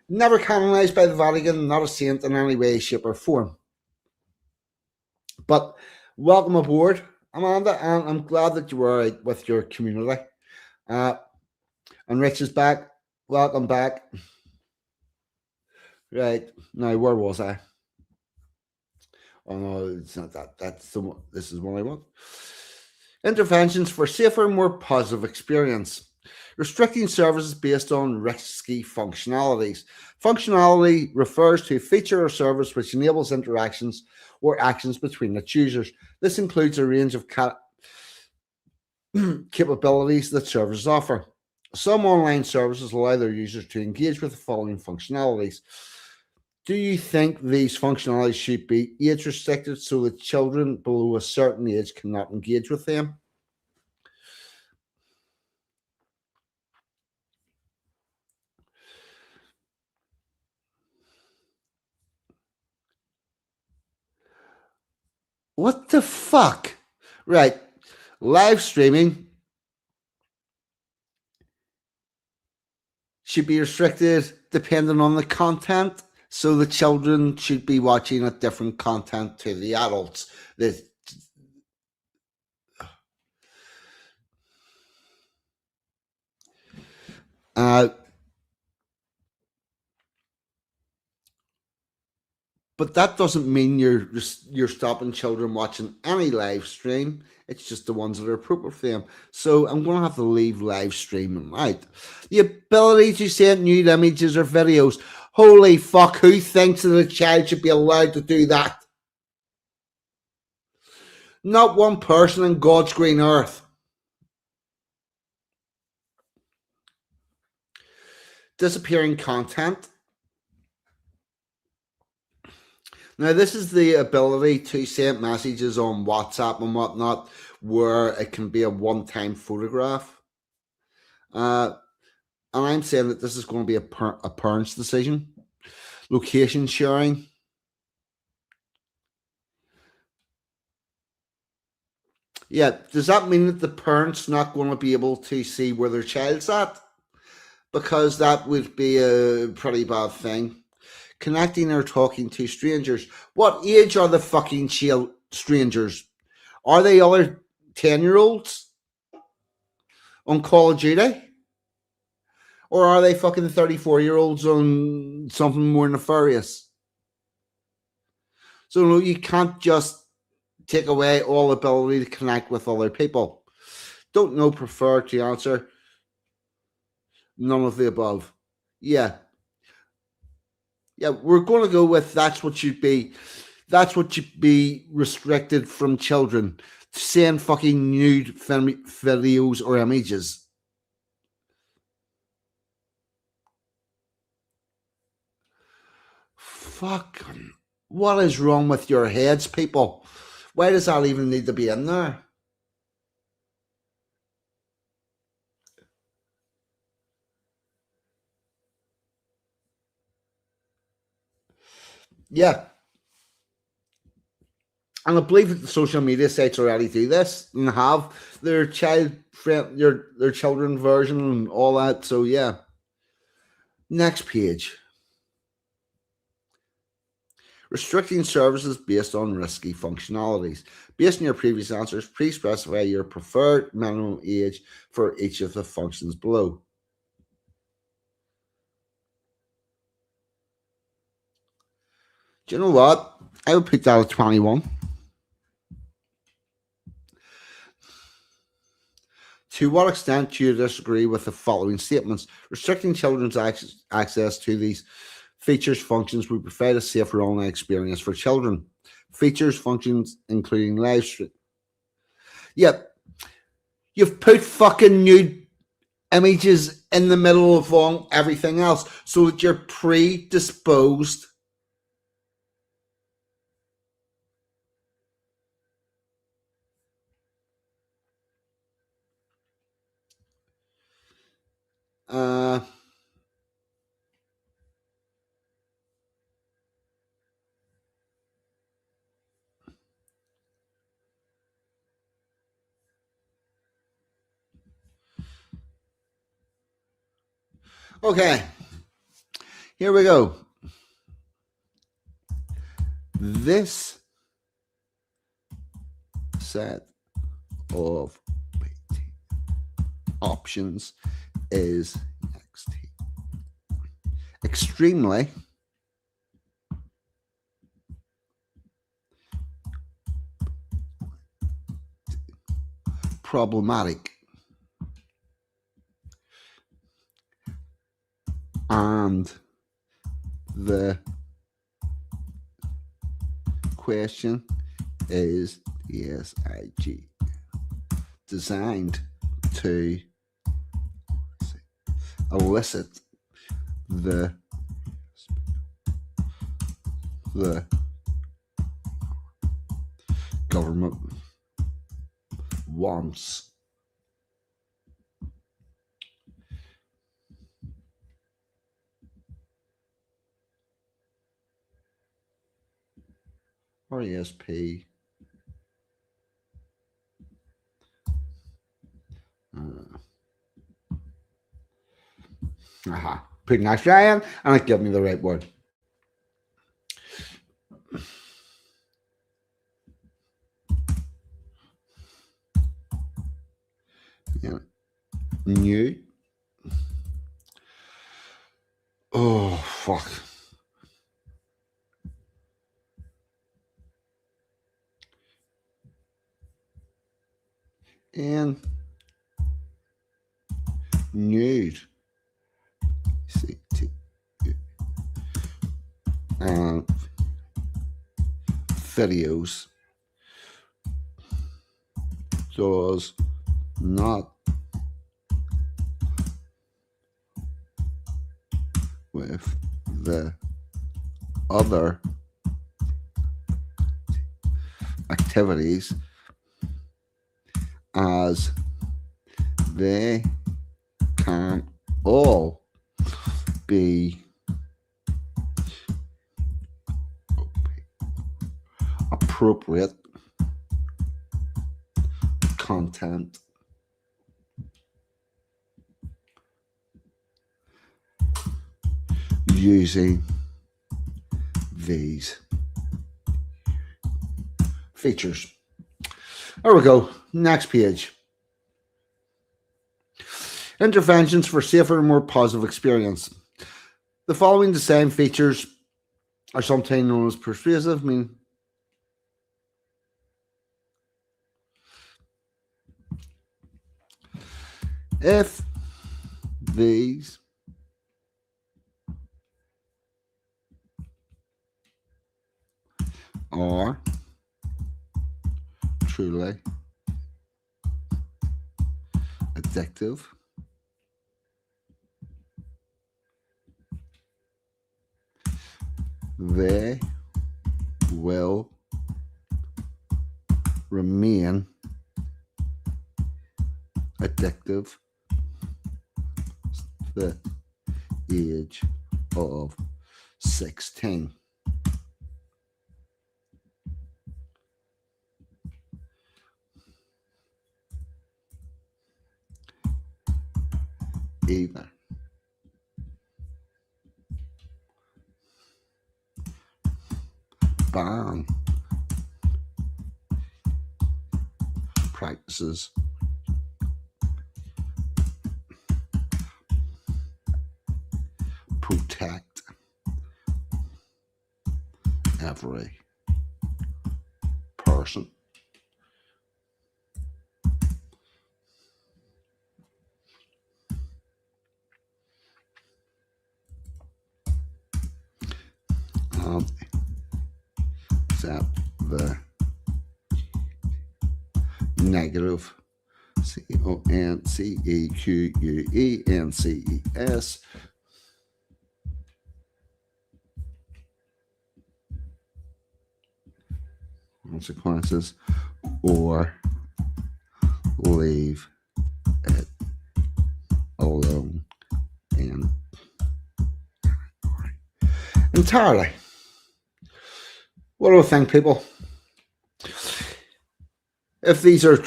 Never canonized by the Vatican, not a saint in any way, shape, or form. But welcome aboard, Amanda, and I'm glad that you were out with your community. And Rich is back. Welcome back. Right, now where was I? Oh no, it's not that. This is what I want. Interventions for safer, more positive experience. Restricting services based on risky functionalities. Functionality refers to a feature or service which enables interactions or actions between its users. This includes a range of capabilities that services offer. Some online services allow their users to engage with the following functionalities. Do you think these functionalities should be age restricted so that children below a certain age cannot engage with them? What the fuck? Right. Live streaming should be restricted depending on the content. So the children should be watching a different content to the adults. But that doesn't mean you're stopping children watching any live stream. It's just the ones that are appropriate for them. So I'm going to have to leave live streaming out. The ability to send nude images or videos. Holy fuck, who thinks that a child should be allowed to do that? Not one person in God's green earth. Disappearing content. Now, this is the ability to send messages on WhatsApp and whatnot, where it can be a one-time photograph. And I'm saying that this is going to be a parent's decision. Location sharing. Yeah, does that mean that the parent's not going to be able to see where their child's at? Because that would be a pretty bad thing. Connecting or talking to strangers. What age are the fucking strangers? Are they other 10-year-olds on Call of Duty? Or are they fucking 34-year-olds on something more nefarious? So no, you can't just take away all ability to connect with other people. Don't know, prefer to answer. None of the above. Yeah, we're going to go with that's what should be restricted from children. Seeing fucking nude videos or images. Fuck. What is wrong with your heads, people? Why does that even need to be in there? Yeah. And I believe that the social media sites already do this and have their children version and all that. So yeah. Next page. Restricting services based on risky functionalities. Based on your previous answers, please specify your preferred minimum age for each of the functions below. Do you know what? I would put that at 21. To what extent do you disagree with the following statements? Restricting children's access to these features, functions would provide a safer online experience for children. Features, functions, including live stream. Yep. You've put fucking nude images in the middle of everything else so that you're predisposed okay, here we go. This set of options is extremely problematic and the question is ESIG designed to elicit the government wants. RESP aha. put an extra in, and it gave me the right word. Yeah. New. Oh, fuck. And nude. CT. And videos does not with the other activities as they can all be appropriate content using these features. There we go. Next page. Interventions for safer and more positive experience. The following design features are sometimes known as persuasive. If these are truly addictive, they will remain addictive the age of 16. Either ban practices protect every person. And accept the negative consequences consequences or leave it alone and entirely. What do I think, people? If these are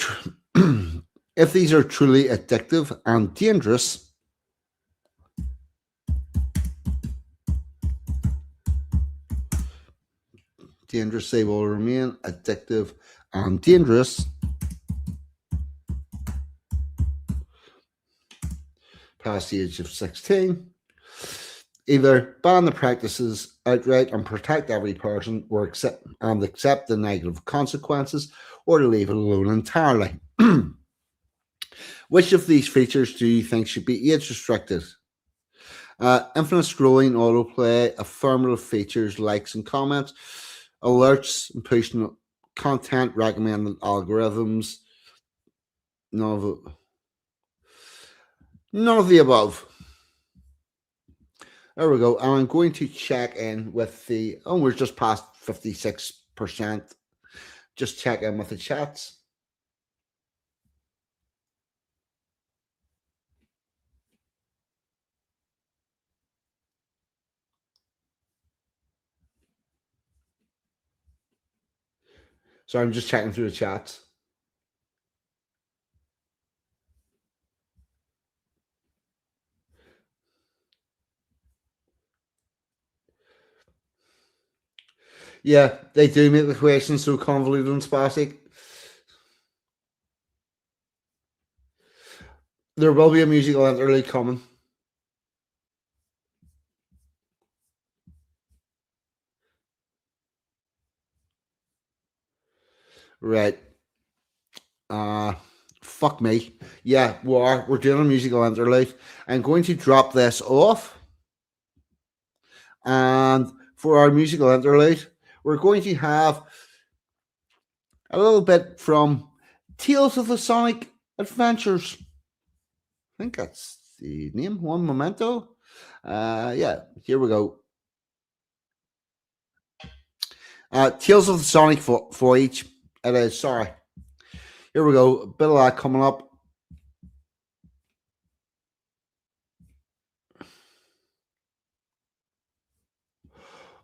if these are truly addictive and dangerous, they will remain addictive and dangerous past the age of 16. Either ban the practices outright and protect every person, or accept the negative consequences, or to leave it alone entirely. Which of these features do you think should be age restricted? Infinite scrolling, autoplay, affirmative features, likes and comments, alerts and push content, recommended algorithms. None of the above. There we go. And I'm going to check in with we're just past 56%. Just check in with the chats. So I'm just checking through the chats. Yeah, they do make the questions so convoluted and spastic. There will be a musical interlude coming. Right. Fuck me. Yeah, we're doing a musical interlude. I'm going to drop this off. And for our musical interlude, we're going to have a little bit from Tales of the Sonic Adventures. I think that's the name. One memento. Yeah, here we go. Tales of the Sonic Voyage. It is, sorry. Here we go. A bit of that coming up.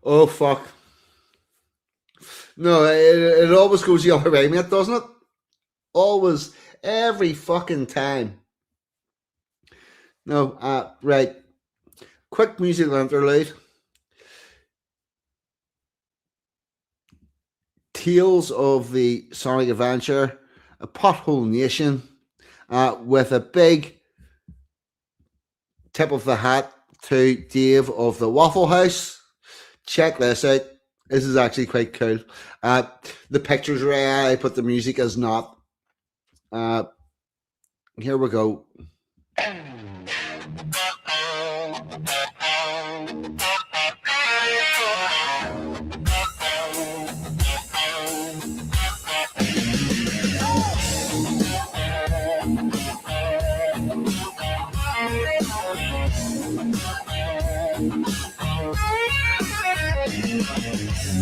Oh, fuck. No, it always goes the other way, mate, doesn't it? Always. Every fucking time. No, right. Quick musical interlude. Tales of the Sonic Adventure, a Pothole Nation, with a big tip of the hat to Dave of the Waffle House. Check this out. This is actually quite cool. The pictures are AI, but the music is not. Here we go.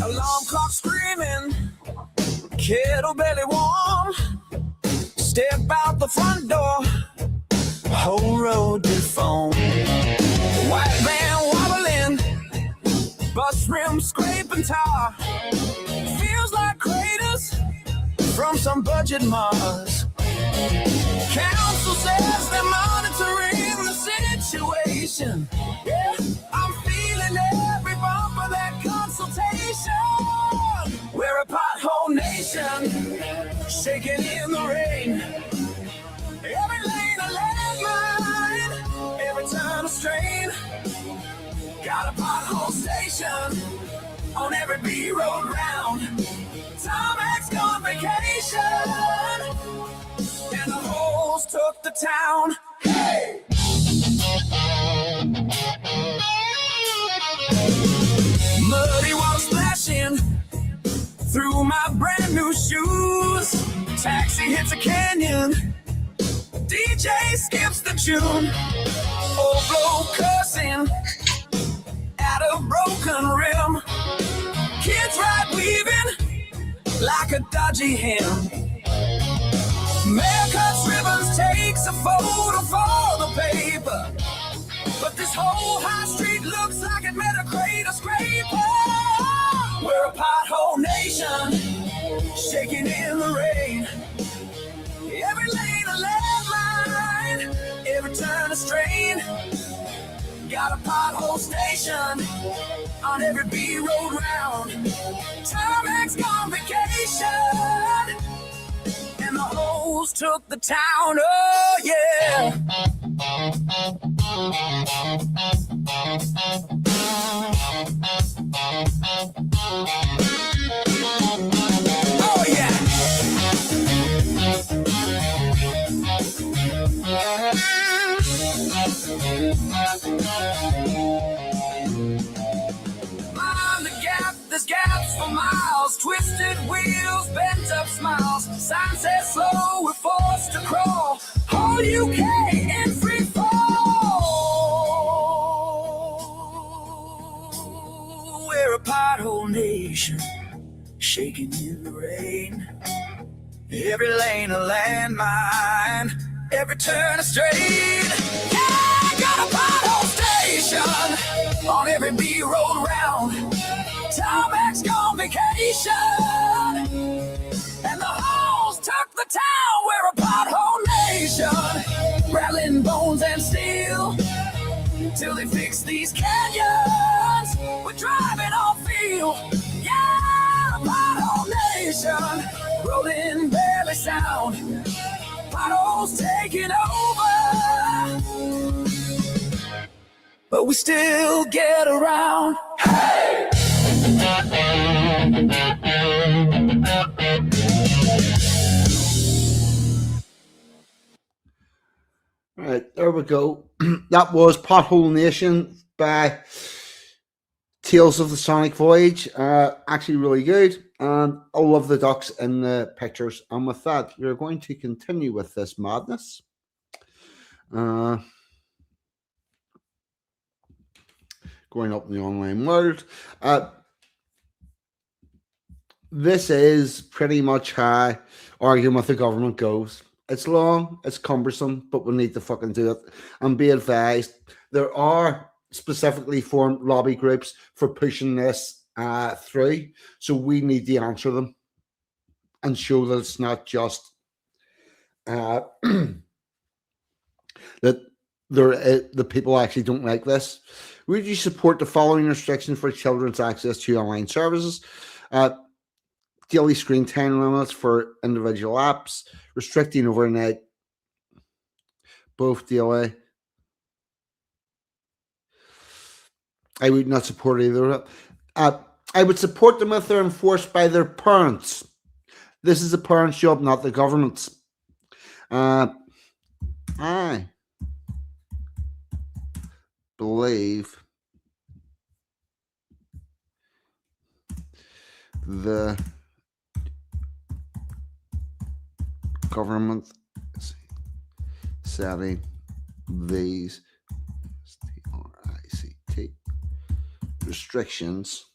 Alarm clock screaming, kettle belly warm. Step out the front door, whole road to foam. White van wobbling, bus rim scraping tar. Feels like craters from some budget Mars. Council says they're monitoring the situation. Yeah, I'm feeling every bump of that consultation. We're a pothole nation, shaking in the rain. Every lane a landmine, every turn a strain. Got a pothole station on every B road round. Tom X gone vacation, and the holes took the town. Hey! Muddy water splashing through my brand new shoes. Taxi hits a canyon, DJ skips the tune. Old blow cussing at a broken rim. Kids ride weaving like a dodgy hymn. Mayor cuts ribbons, takes a photo for the paper. But this whole high street looks like it met a crater scraper. We're a pothole nation, shaking in the rain. Every lane a landmine, every turn a strain. Got a pothole station on every B road round. Tom X gone vacation, and the holes took the town. Oh yeah. Oh yeah. Mind the gap, there's gaps for miles. Twisted wheels, bent up smiles. Sign says slow, we're forced to crawl. Whole UK in free fall. We're a pothole nation, shaking in the rain. Every lane a landmine, every turn a strain. Yeah, got a pothole station on every B road round. Tom X gone vacation, and the holes took the town. We're a pothole nation, rattling bones and steel till they fix these canyons. We're driving on feel, yeah. nation, rolling barely sound, potholes taking over, but we still get around. Hey! All right, there we go. That was Pothole Nation by Tales of the Sonic Voyage. Actually really good, and I love the ducks in the pictures. And with that, we're going to continue with this madness. Going up in the online world. This is pretty much how arguing with the government goes. It's long, it's cumbersome, but we need to fucking do it. And be advised, there are specifically formed lobby groups for pushing this through. So we need to answer them and show that it's not just that the people actually don't like this. Would you support the following restrictions for children's access to online services? Daily screen time limits for individual apps, restricting overnight, both daily. I would not support either of them. I would support them if they're enforced by their parents. This is a parent's job, not the government's. I believe the government setting these restrictions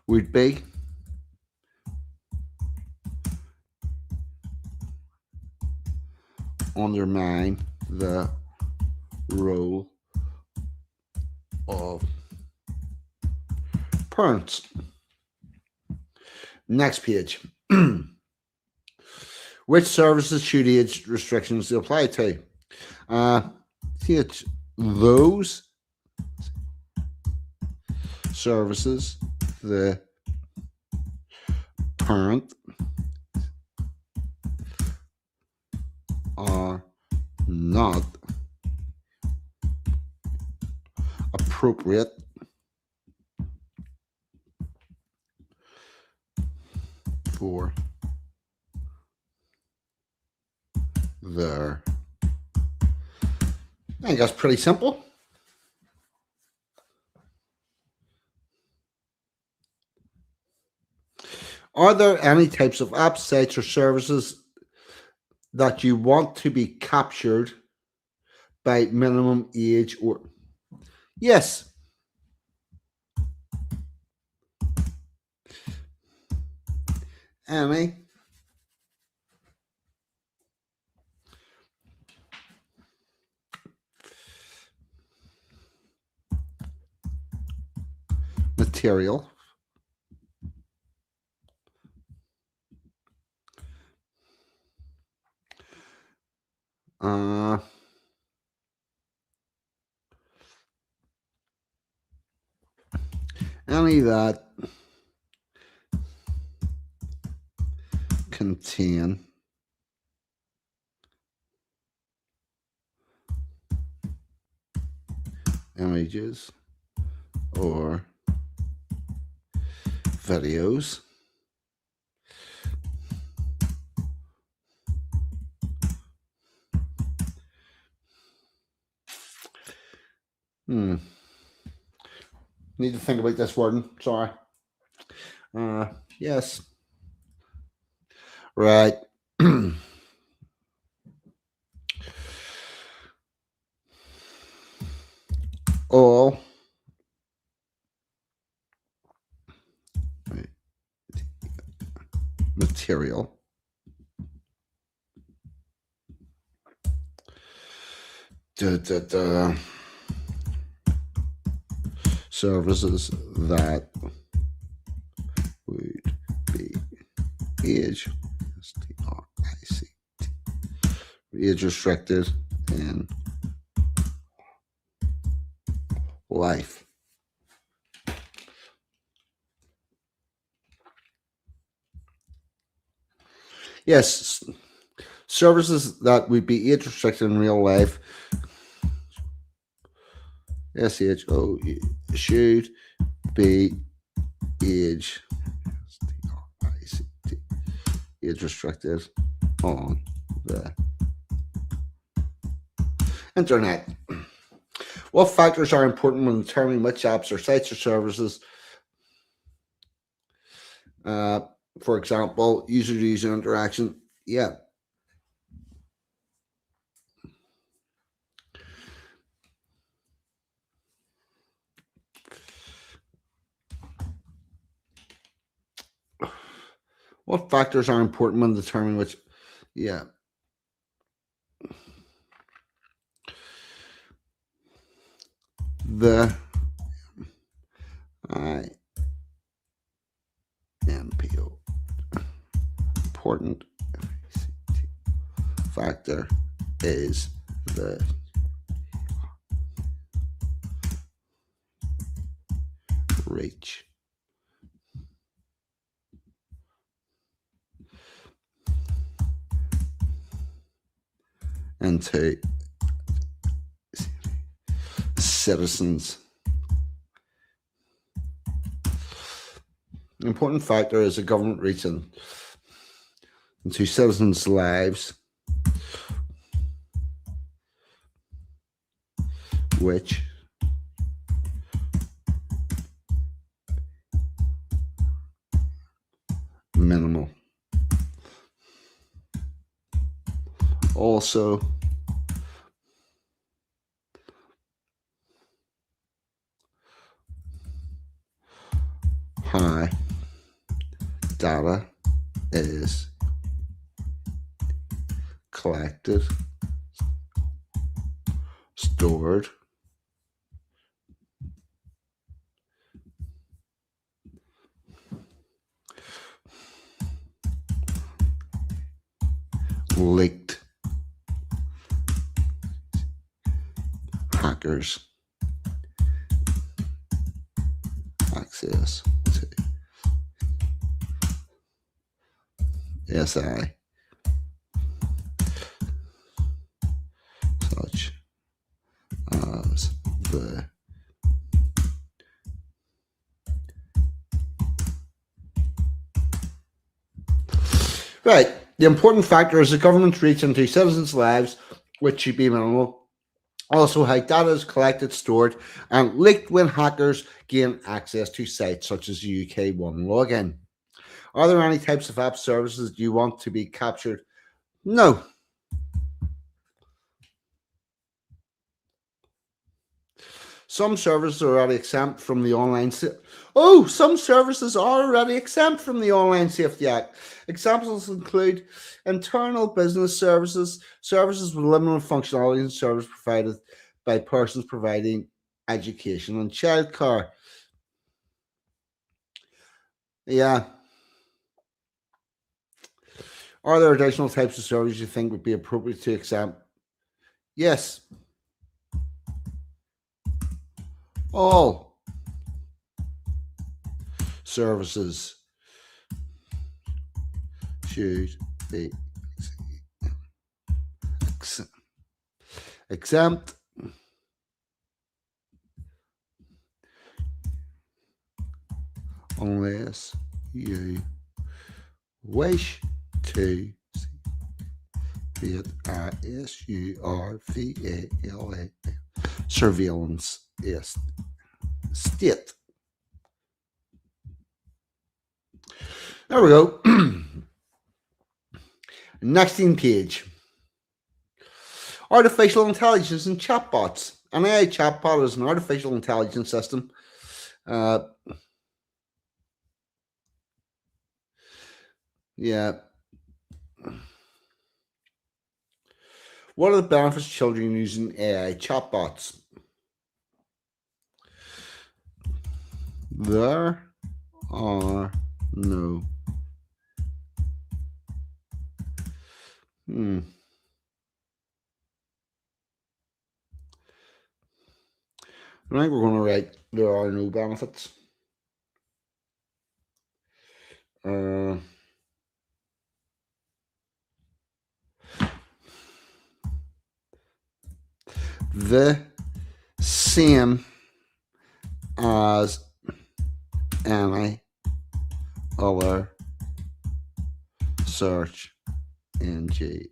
would be undermine the role of parents. Next page. Which services should age restrictions apply to? Those services the parent are not appropriate for their. I think that's pretty simple. Are there any types of apps, sites, or services that you want to be captured by minimum age or? Yes. Any material any that contain images or videos need to think about this wording. Sorry. Yes. Right. All material services that would be age restricted in life. Yes, services that would be age restricted in real life, SHO, should be age restricted on the internet. What factors are important when determining which apps or sites or services? For example, user-to-user interaction. Yeah. What factors are important when determining which? Yeah. The IMPO important factor is the reach into citizens. An important factor is the government reaching into citizens' lives, which minimal. Also, high data is collected, stored, leaked, hackers access to SI such as the right. The important factor is the government's reach into citizens' lives, which should be minimal. Also, how data is collected, stored, and leaked when hackers gain access to sites such as UK One login. Are there any types of app services you want to be captured? No. Some services are already exempt from the online. Some services are already exempt from the Online Safety Act. Examples include internal business services, services with limited functionality, and service provided by persons providing education and childcare. Yeah. Are there additional types of services you think would be appropriate to exempt? Yes. All services should be exempt unless you wish to be it SURVEILLANCE surveillance state. There we go. Next page. Artificial intelligence and chatbots. An AI chatbot is an artificial intelligence system. Yeah. What are the benefits of children using AI chatbots? There are no I think we're going to write there are no benefits. The same as any other search engine.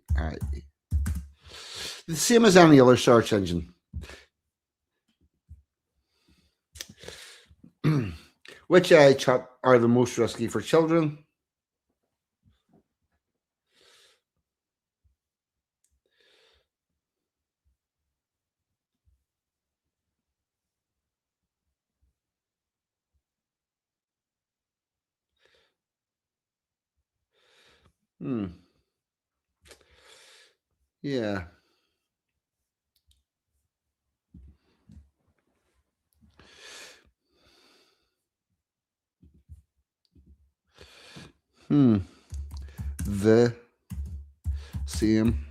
The same as any other search engine. Which AI chat are the most risky for children? Yeah. The same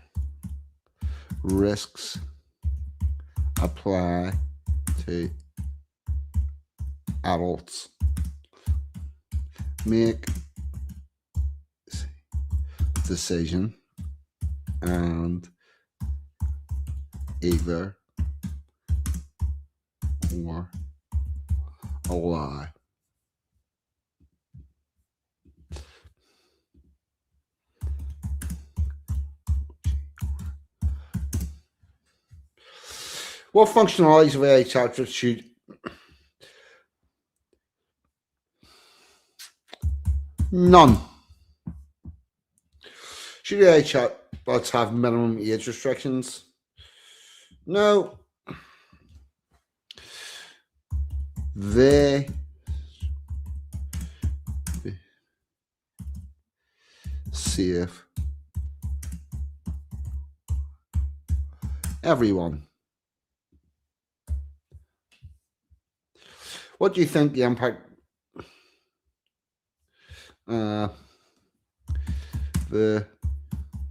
risks apply to adults. Make decision and either or a lie. What functionalities of AI chat should none? Should AI chatbots have minimum age restrictions? No. They safe everyone. What do you think the impact the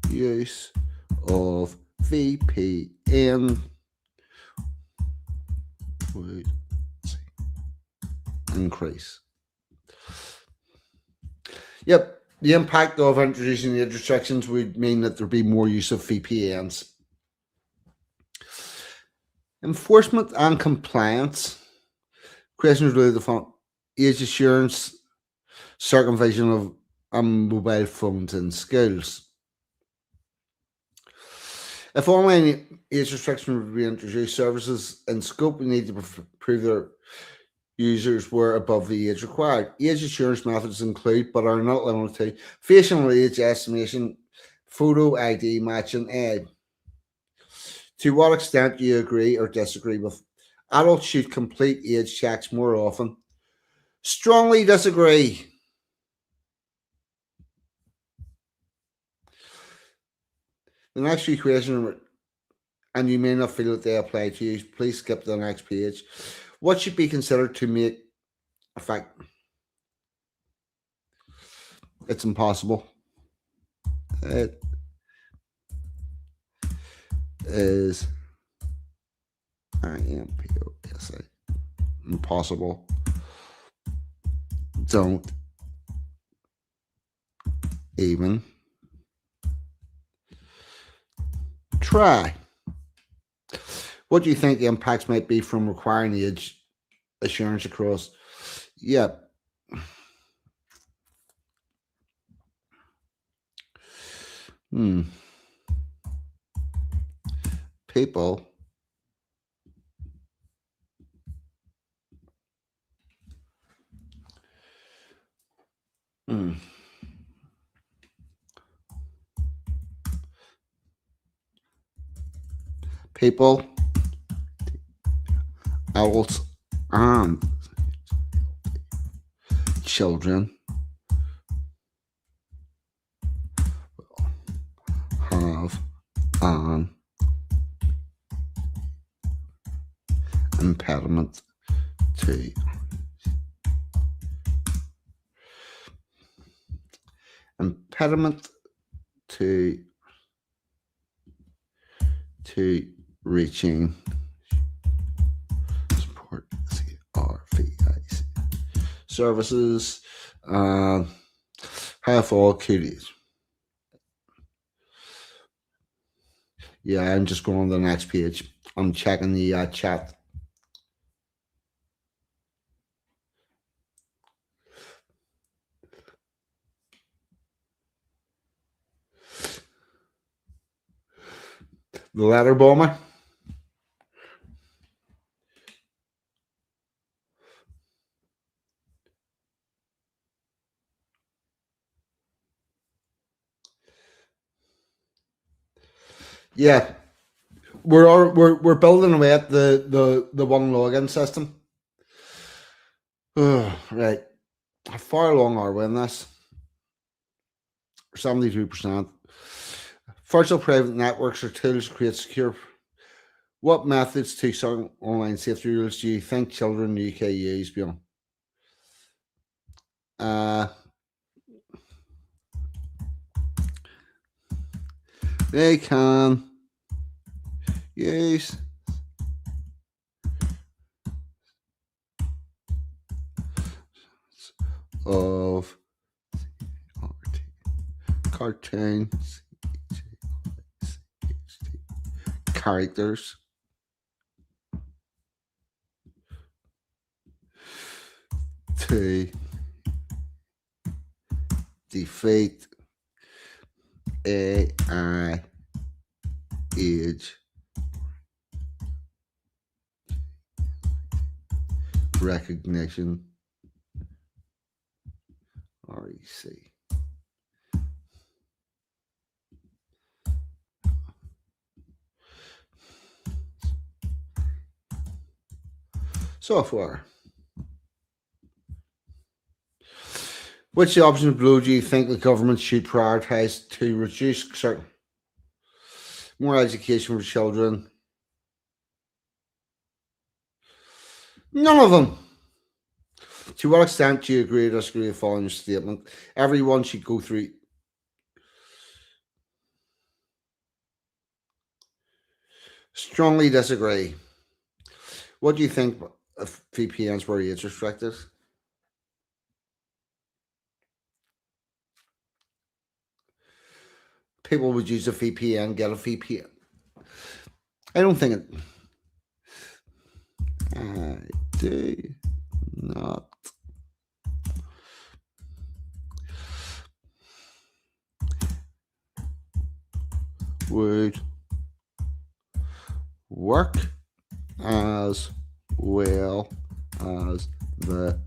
use of VPN would increase? Yep, the impact of introducing age restrictions would mean that there'd be more use of VPNs. Enforcement and compliance. Questions related to age assurance, circumvention of mobile phones in schools. If online age restrictions would be introduced, services in scope we need to prove their users were above the age required. Age assurance methods include, but are not limited to, facial age estimation, photo ID matching, and to what extent do you agree or disagree with? Adults should complete age checks more often. Strongly disagree. The next few questions, and you may not feel that they apply to you, please skip to the next page. What should be considered to make a fact? It's impossible. It is IMPOSA. Impossible. Don't even try. What do you think the impacts might be from requiring age assurance across? Yeah. People people, adults, and children have an impediment to reaching support. services, and have all cooties. Yeah, I'm just going on the next page. I'm checking the chat. The letter bomber. Yeah, we're building away at the one login system. Right, how far along are we in this? 72%. Virtual private networks are tools to create secure. What methods to certain online safety rules do you think children in the UK use beyond? They can use of cartoons, characters to defeat AI age recognition REC. Software. Which option below do you think the government should prioritise to reduce certain more education for children? None of them. To what extent do you agree or disagree with the following statement? Everyone should go through. Strongly disagree. What do you think of VPNs were age restricted? People would use a VPN, get a VPN. I don't think it. I do not would work as well as the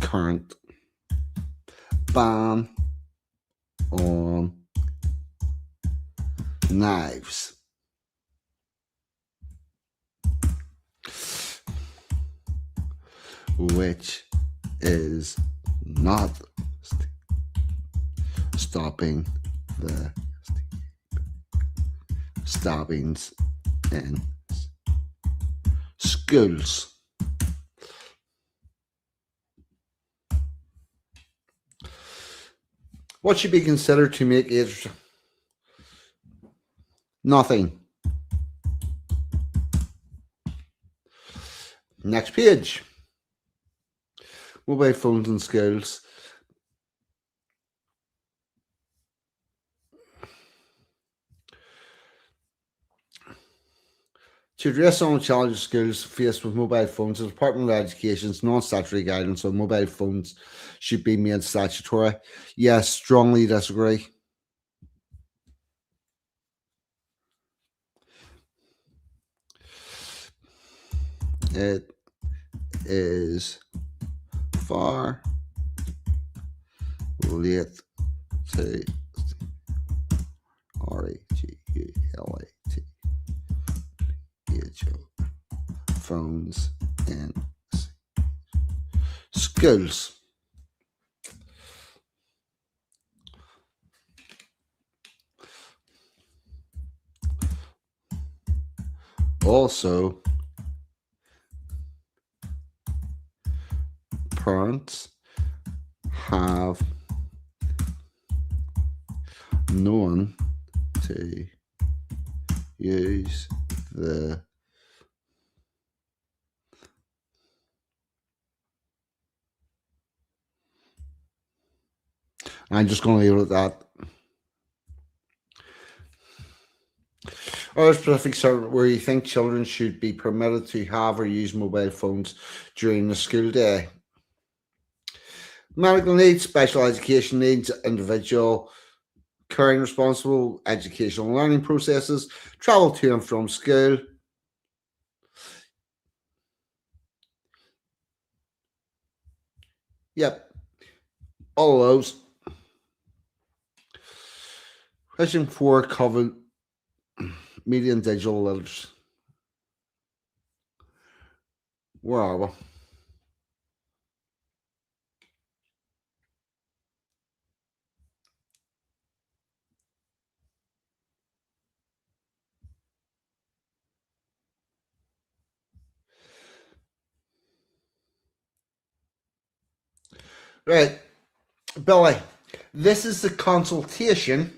current ban on knives. Which is not stopping the stabbings in schools. What should be considered to make age? Nothing. Next page. Mobile phones in schools. To address some of the challenges schools face with mobile phones, the Department of Education's non-statutory guidance on mobile phones should be made statutory. Yes, strongly disagree. It is far late to regulate phones in schools. Also, parents have known to use the I'm just going to leave it at that. Or a specific service where you think children should be permitted to have or use mobile phones during the school day. Medical needs, special education needs, individual caring responsible educational learning processes, travel to and from school. Yep, all of those. Question 4 covered media and digital literacy. Where are we? Right, Billy, this is the consultation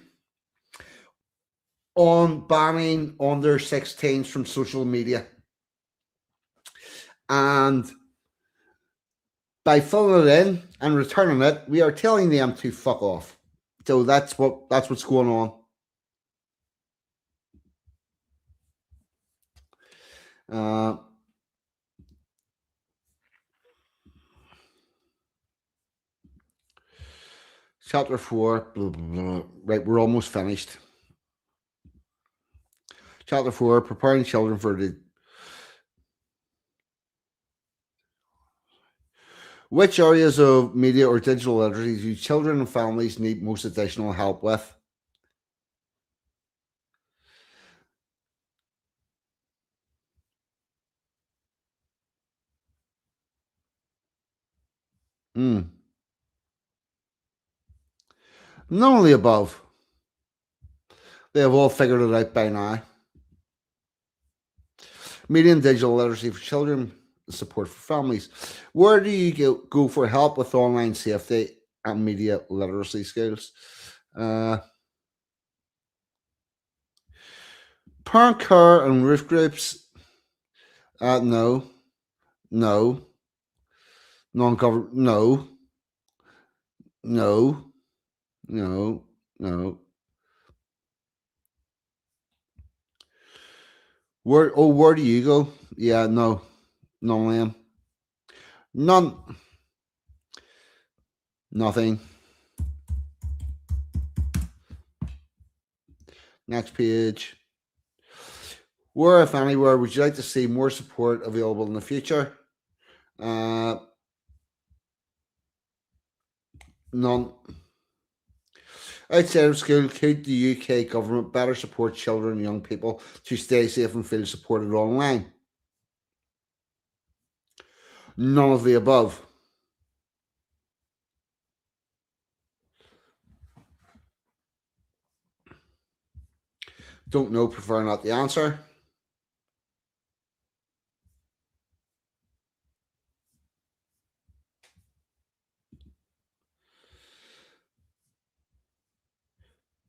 on banning under 16s from social media. And by filling it in and returning it, we are telling them to fuck off. So that's what's going on. Chapter 4, blah, blah, blah. Right, we're almost finished. Chapter 4, preparing children for the... Which areas of media or digital literacy do children and families need most additional help with? None of the above. They have all figured it out by now. Media and digital literacy for children, support for families. Where do you go for help with online safety and media literacy skills? Parent care and roof groups. No. Non-government. No. Where do you go? Yeah, no. None of them. None. Nothing. Next page. Where, if anywhere, would you like to see more support available in the future? None. Outside of school, could the UK government better support children and young people to stay safe and feel supported online? None of the above. Don't know, prefer not the answer.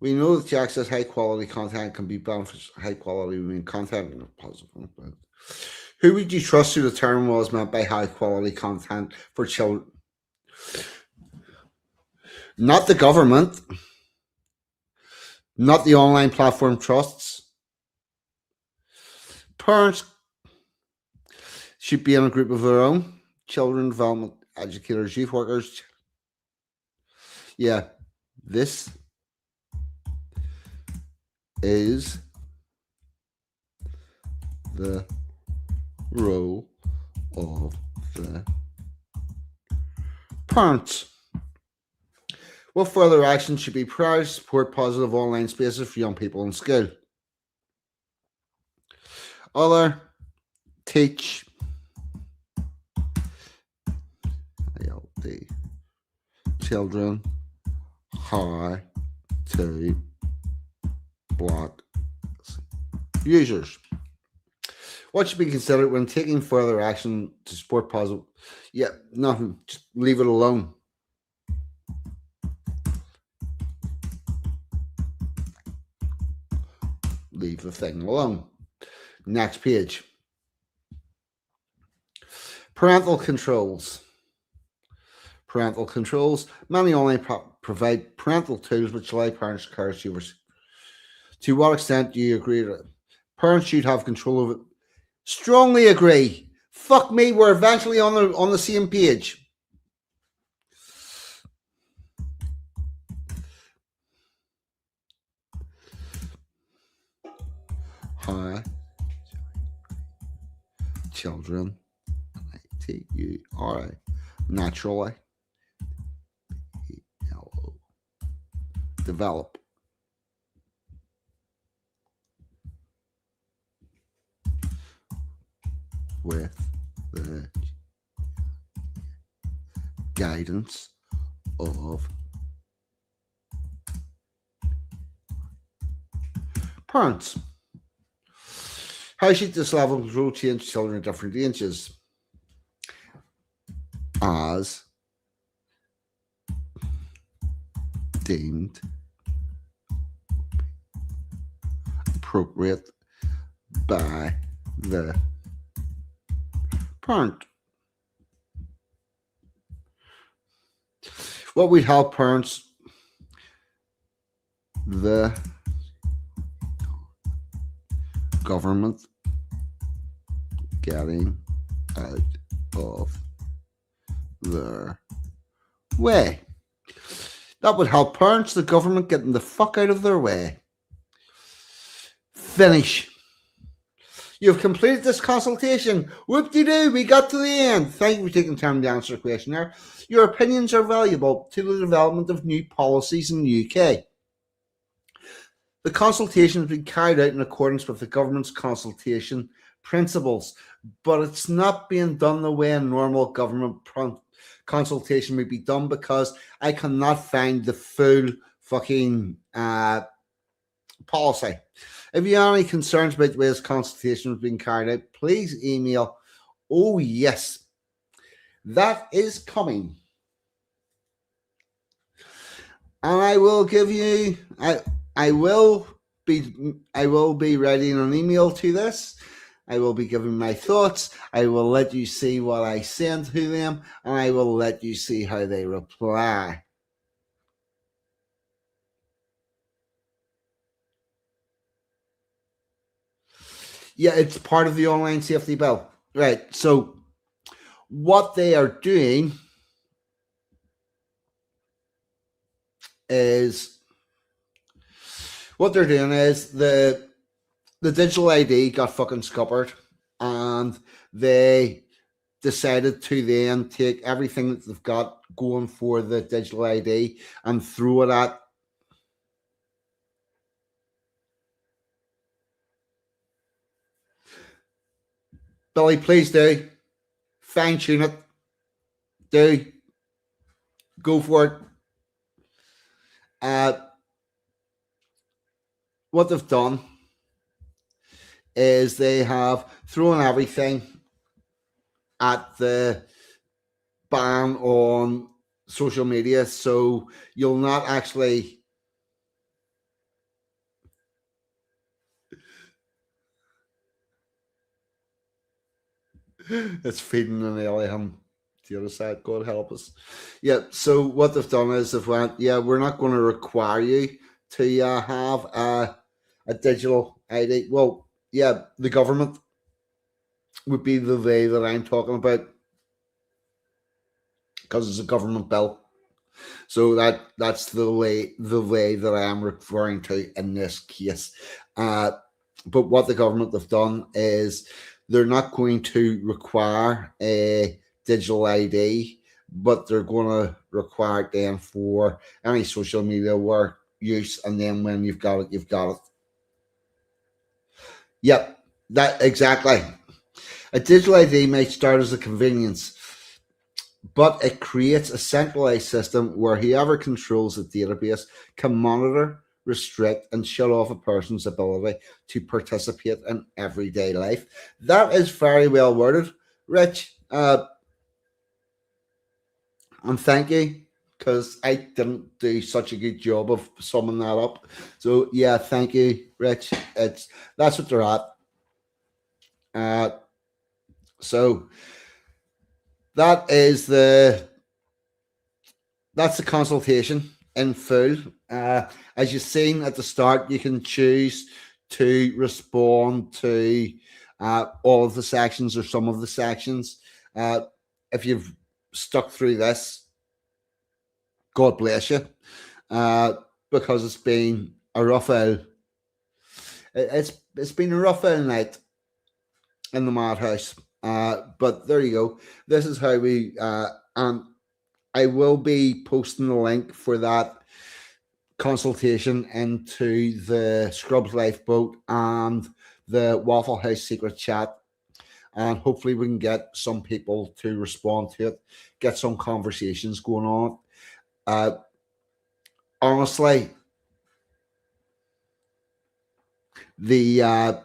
We know that to access high quality content can be beneficial. High quality, we mean content in a positive. Who would you trust to determine what is meant by high quality content for children? Not the government. Not the online platform trusts. Parents should be in a group of their own. Children development educators, youth workers. Yeah, this is the role of the parents. What further action should be prior to support positive online spaces for young people in school? Other, teach children how to block users. What should be considered when taking further action to support positive? Yeah, nothing. Just leave it alone. Leave the thing alone. Next page. Parental controls. parental controls. Many online provide parental tools which allow parents to encourage users. To what extent do you agree that parents should have control of it? Strongly agree. Fuck me, we're eventually on the same page. Hi, children. T-U-R-A. Naturally. P-L-O. Develop. With the guidance of parents. How should this level of control change children at different ages? As deemed appropriate by the parent. What would help parents? The government getting out of their way. That would help parents, the government getting the fuck out of their way. Finish. You've completed this consultation. Whoop-de-doo, we got to the end. Thank you for taking time to answer the questionnaire. Your opinions are valuable to the development of new policies in the UK. The consultation has been carried out in accordance with the government's consultation principles, but it's not being done the way a normal government consultation would be done because I cannot find the full fucking policy. If you have any concerns about the way this consultation has been carried out, please email. Oh yes, that is coming, and I will give you. I will be writing an email to this. I will be giving my thoughts. I will let you see what I send to them, and I will let you see how they reply. Yeah, it's part of the online safety bill. Right. So what they are doing is the digital ID got fucking scuppered, and they decided to then take everything that they've got going for the digital ID and throw it at Billy. Please do fine tune it. Do go for it. What they've done is they have thrown everything at the ban on social media, so you'll not actually it's feeding an alien the other side, God help us. Yeah, so what they've done is they've went, yeah, we're not going to require you to have a digital ID. Well, yeah, the government would be the way that I'm talking about, because it's a government bill. So that's the way that I am referring to in this case. But what the government have done is they're not going to require a digital ID, but they're going to require it then for any social media work use, and then when you've got it, you've got it. Yep, that exactly. A digital ID may start as a convenience, but it creates a centralized system where whoever controls the database can monitor, restrict, and shut off a person's ability to participate in everyday life. That is very well worded, Rich. And thank you, because I didn't do such a good job of summing that up. So yeah, thank you, Rich. That's what they're at. So that is the that's the consultation in full. As you've seen at the start, you can choose to respond to all of the sections or some of the sections. If you've stuck through this, God bless you, because it's been a rough old. It's been a rough old night in the madhouse. But there you go. This is how we. And I will be posting the link for that consultation into the Scrubs Lifeboat and the Waffle House secret chat, and hopefully we can get some people to respond to it, get some conversations going on. Honestly, the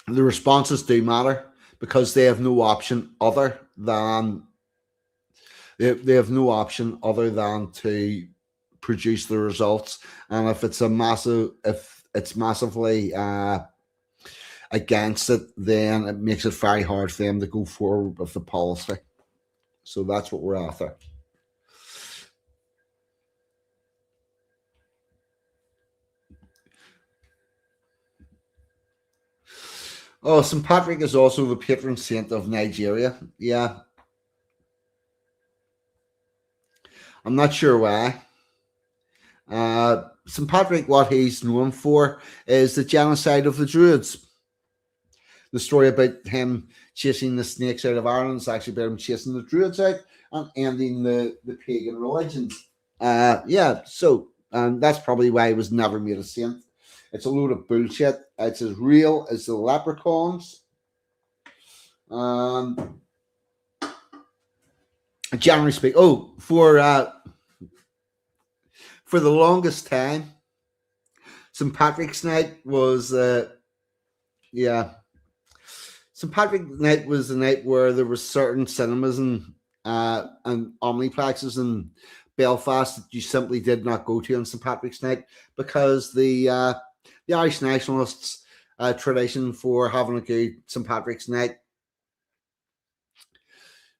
responses do matter because they have no option other than they have no option other than to produce the results. And if it's massively against it, then it makes it very hard for them to go forward with the policy. So that's what we're after. Oh, St. Patrick is also the patron saint of Nigeria. Yeah. I'm not sure why. St. Patrick, what he's known for is the genocide of the Druids. The story about him chasing the snakes out of Ireland is actually about him chasing the Druids out and ending the pagan religions. Yeah, so that's probably why he was never made a saint. It's a load of bullshit. It's as real as the leprechauns. Generally speaking, for the longest time, St. Patrick's Night was St. Patrick's Night was the night where there were certain cinemas and omniplexes in Belfast that you simply did not go to on St. Patrick's Night because the Irish nationalists' tradition for having a good St. Patrick's Night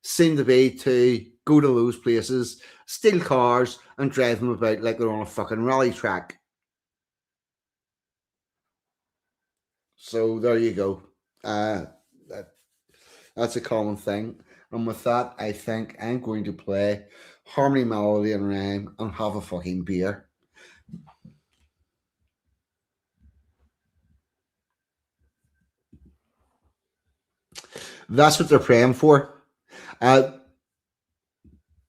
seemed to be to go to those places, steal cars, and drive them about like they're on a fucking rally track. So there you go. That's a common thing. And with that, I think I'm going to play Harmony, Melody, and Rhyme and have a fucking beer. That's what they're praying for.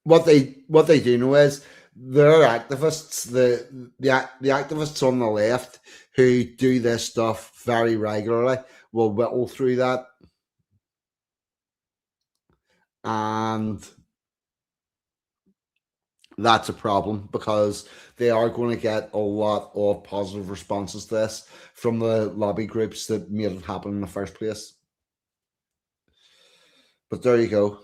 What they do know is there are activists, the activists on the left who do this stuff very regularly will whittle through that, and that's a problem because they are going to get a lot of positive responses to this from the lobby groups that made it happen in the first place. But there you go.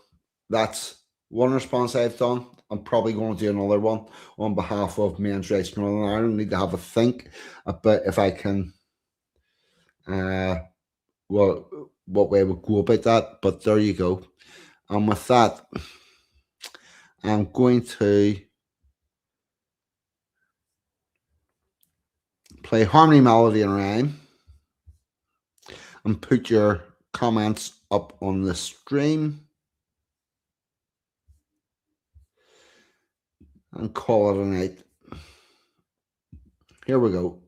That's one response I've done. I'm probably going to do another one on behalf of Men's Rights Northern Ireland. I need to have a think about if I can, what way we go about that. But there you go. And with that, I'm going to play Harmony, Melody, and Rhyme and put your comments up on the stream and call it a night. Here we go.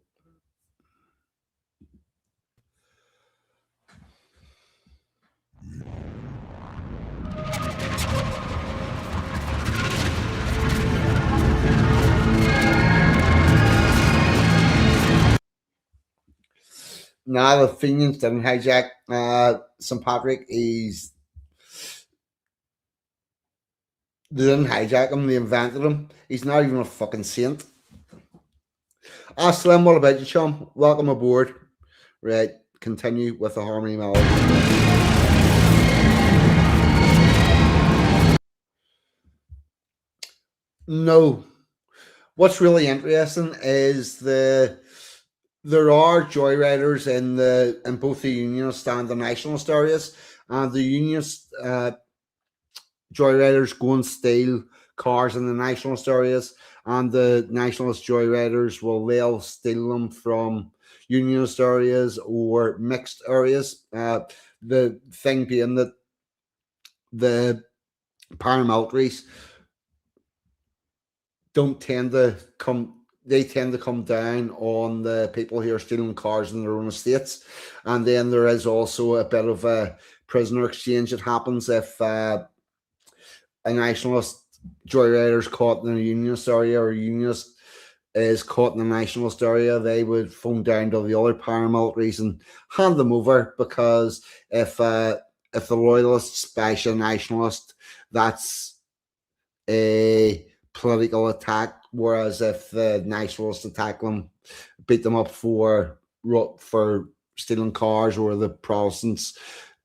Now the Fenians didn't hijack St. Patrick. They didn't hijack him, they invented him. He's not even a fucking saint. Slim, what about you, chum? Welcome aboard. Right, continue with the Harmony, Melody. No. What's really interesting is there are joyriders in both the unionist and the nationalist areas, and the unionist joyriders go and steal cars in the nationalist areas, and the nationalist joyriders they'll steal them from unionist areas or mixed areas. The thing being that the paramilitaries don't tend to come. They tend to come down on the people who are stealing cars in their own estates, and then there is also a bit of a prisoner exchange that happens if a nationalist joyrider is caught in a unionist area, or a unionist is caught in a nationalist area. They would phone down to the other paramilitaries and hand them over, because if the loyalists bash a nationalist, that's a political attack. Whereas if the nationalists attack them, beat them up for stealing cars, or the Protestants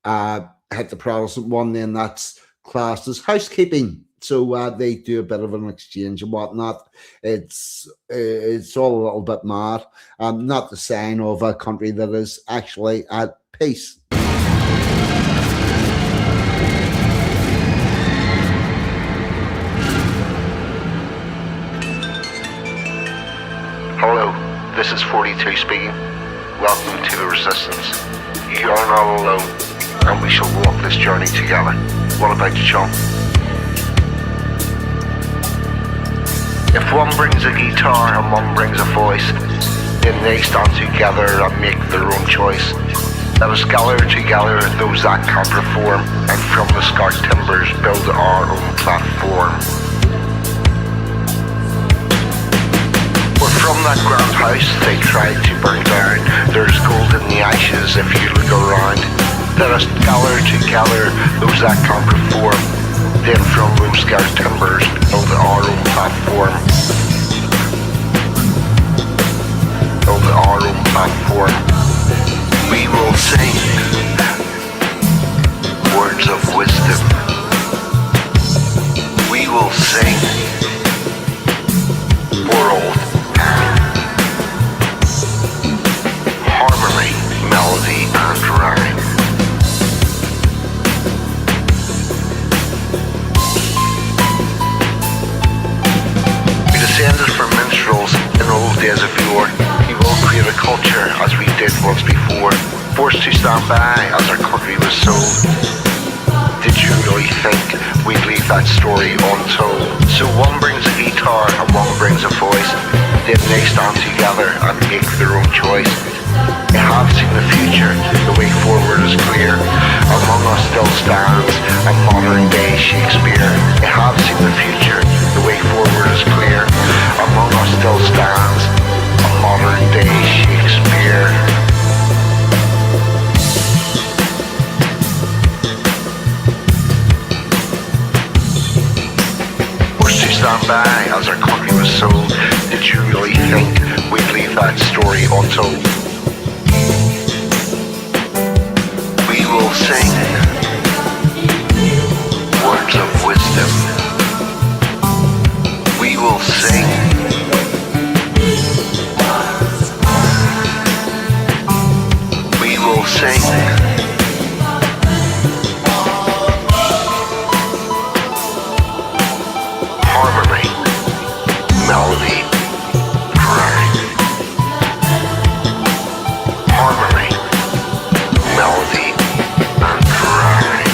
hit the Protestant one, then that's classed as housekeeping. So they do a bit of an exchange and whatnot. It's all a little bit mad. Not the sign of a country that is actually at peace. Hello, this is 42 speaking. Welcome to the Resistance. You are not alone, and we shall walk this journey together. What about you, chum? If one brings a guitar and one brings a voice, then they stand together and make their own choice. Let us gather together those that can perform, and from the scarred timbers build our own platform. From that grand house they tried to burn down, there's gold in the ashes if you look around. Let us gather together those that can perform, then from those scarred timbers build our own platform. Build our own platform. We will sing words of wisdom. We will sing world. Harmony, melody, and rhyme. We descended from minstrels in old days of yore. We will create a culture as we did once before, forced to stand by as our country was sold. Did you really think we'd leave that story untold? So one brings a guitar and one brings a voice, then they stand together and make their own choice. I have seen the future, the way forward is clear. Among us still stands a modern day Shakespeare. I have seen the future, the way forward is clear. Among us still stands a modern day Shakespeare. Forced to stand by as our country was sold. Did you really think we'd leave that story untold? We will sing words of wisdom. We will sing sing harmony, melody, rhyme. Harmony, melody, and rhyme.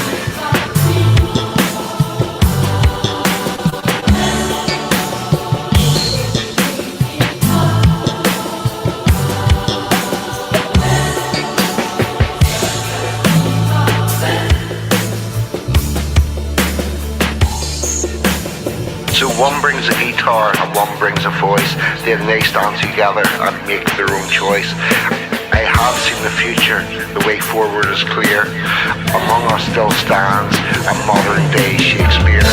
So one brings a guitar and one brings a voice, then they stand together and make their own choice. I have seen the future, the way forward is clear. Among us still stands a modern day Shakespeare.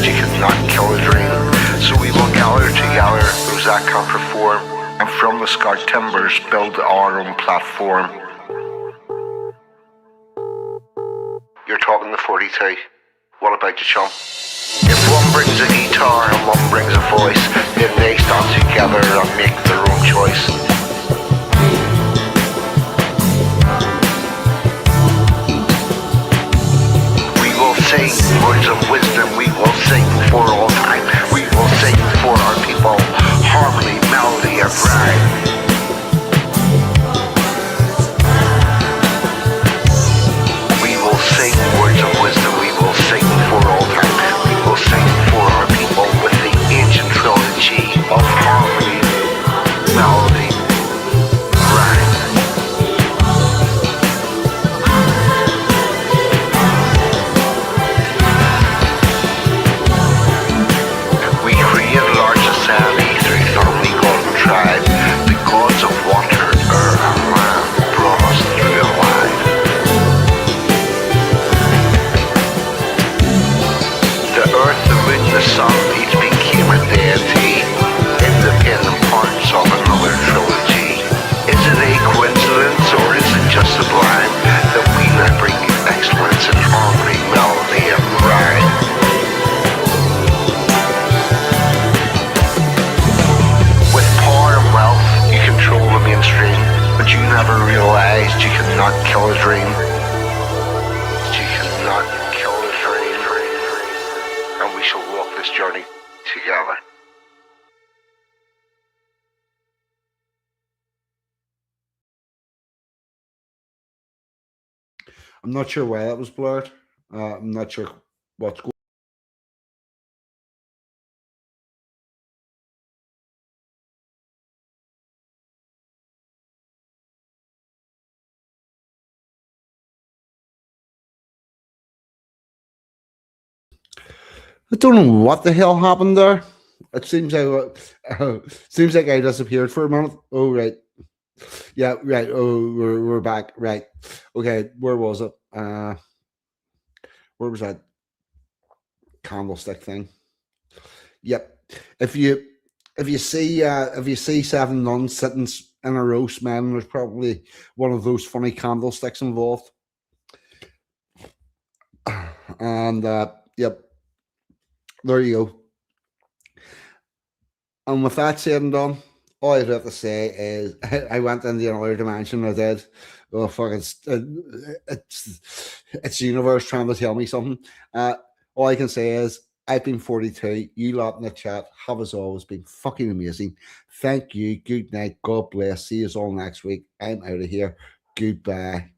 You cannot kill a dream. So we will gather together those that can perform, and from the scarred timbers build our own platform. You're talking to 42. What about you, chum? If one brings a guitar and one brings a voice, then they stand together and make their own choice. We will sing words of wisdom, we will sing for all time. We will sing for our people, harmony, melody, and rhyme. Sing words of wisdom, we will sing for all time. We will sing for our people with the ancient trilogy of harmony, melody, rhyme. We created our society through family, God, and tribe. The gods of water, earth, and land brought us through alive. The sun each became a deity, independent parts of another trilogy. Is it a coincidence or is it just sublime that we now bring excellence in harmony, melody, and rhyme? With power and wealth, you control the mainstream, but you never realized you could not kill a dream. You cannot kill a dream. And we shall walk this journey together. I'm not sure why that was blurred. I'm not sure what's going. I don't know what the hell happened there. It seems like I disappeared for a minute. Oh right, yeah, right. Oh, we're back. Right, okay. Where was it? Where was that candlestick thing? Yep. If you see seven nuns sitting in a row smelling, there's probably one of those funny candlesticks involved. And yep. There you go. And with that said and done, all I have to say is I went into another dimension. I did. Oh fuck! It's the universe trying to tell me something. All I can say is I've been 42. You lot in the chat have as always been fucking amazing. Thank you. Good night. God bless. See you all next week. I'm out of here. Goodbye.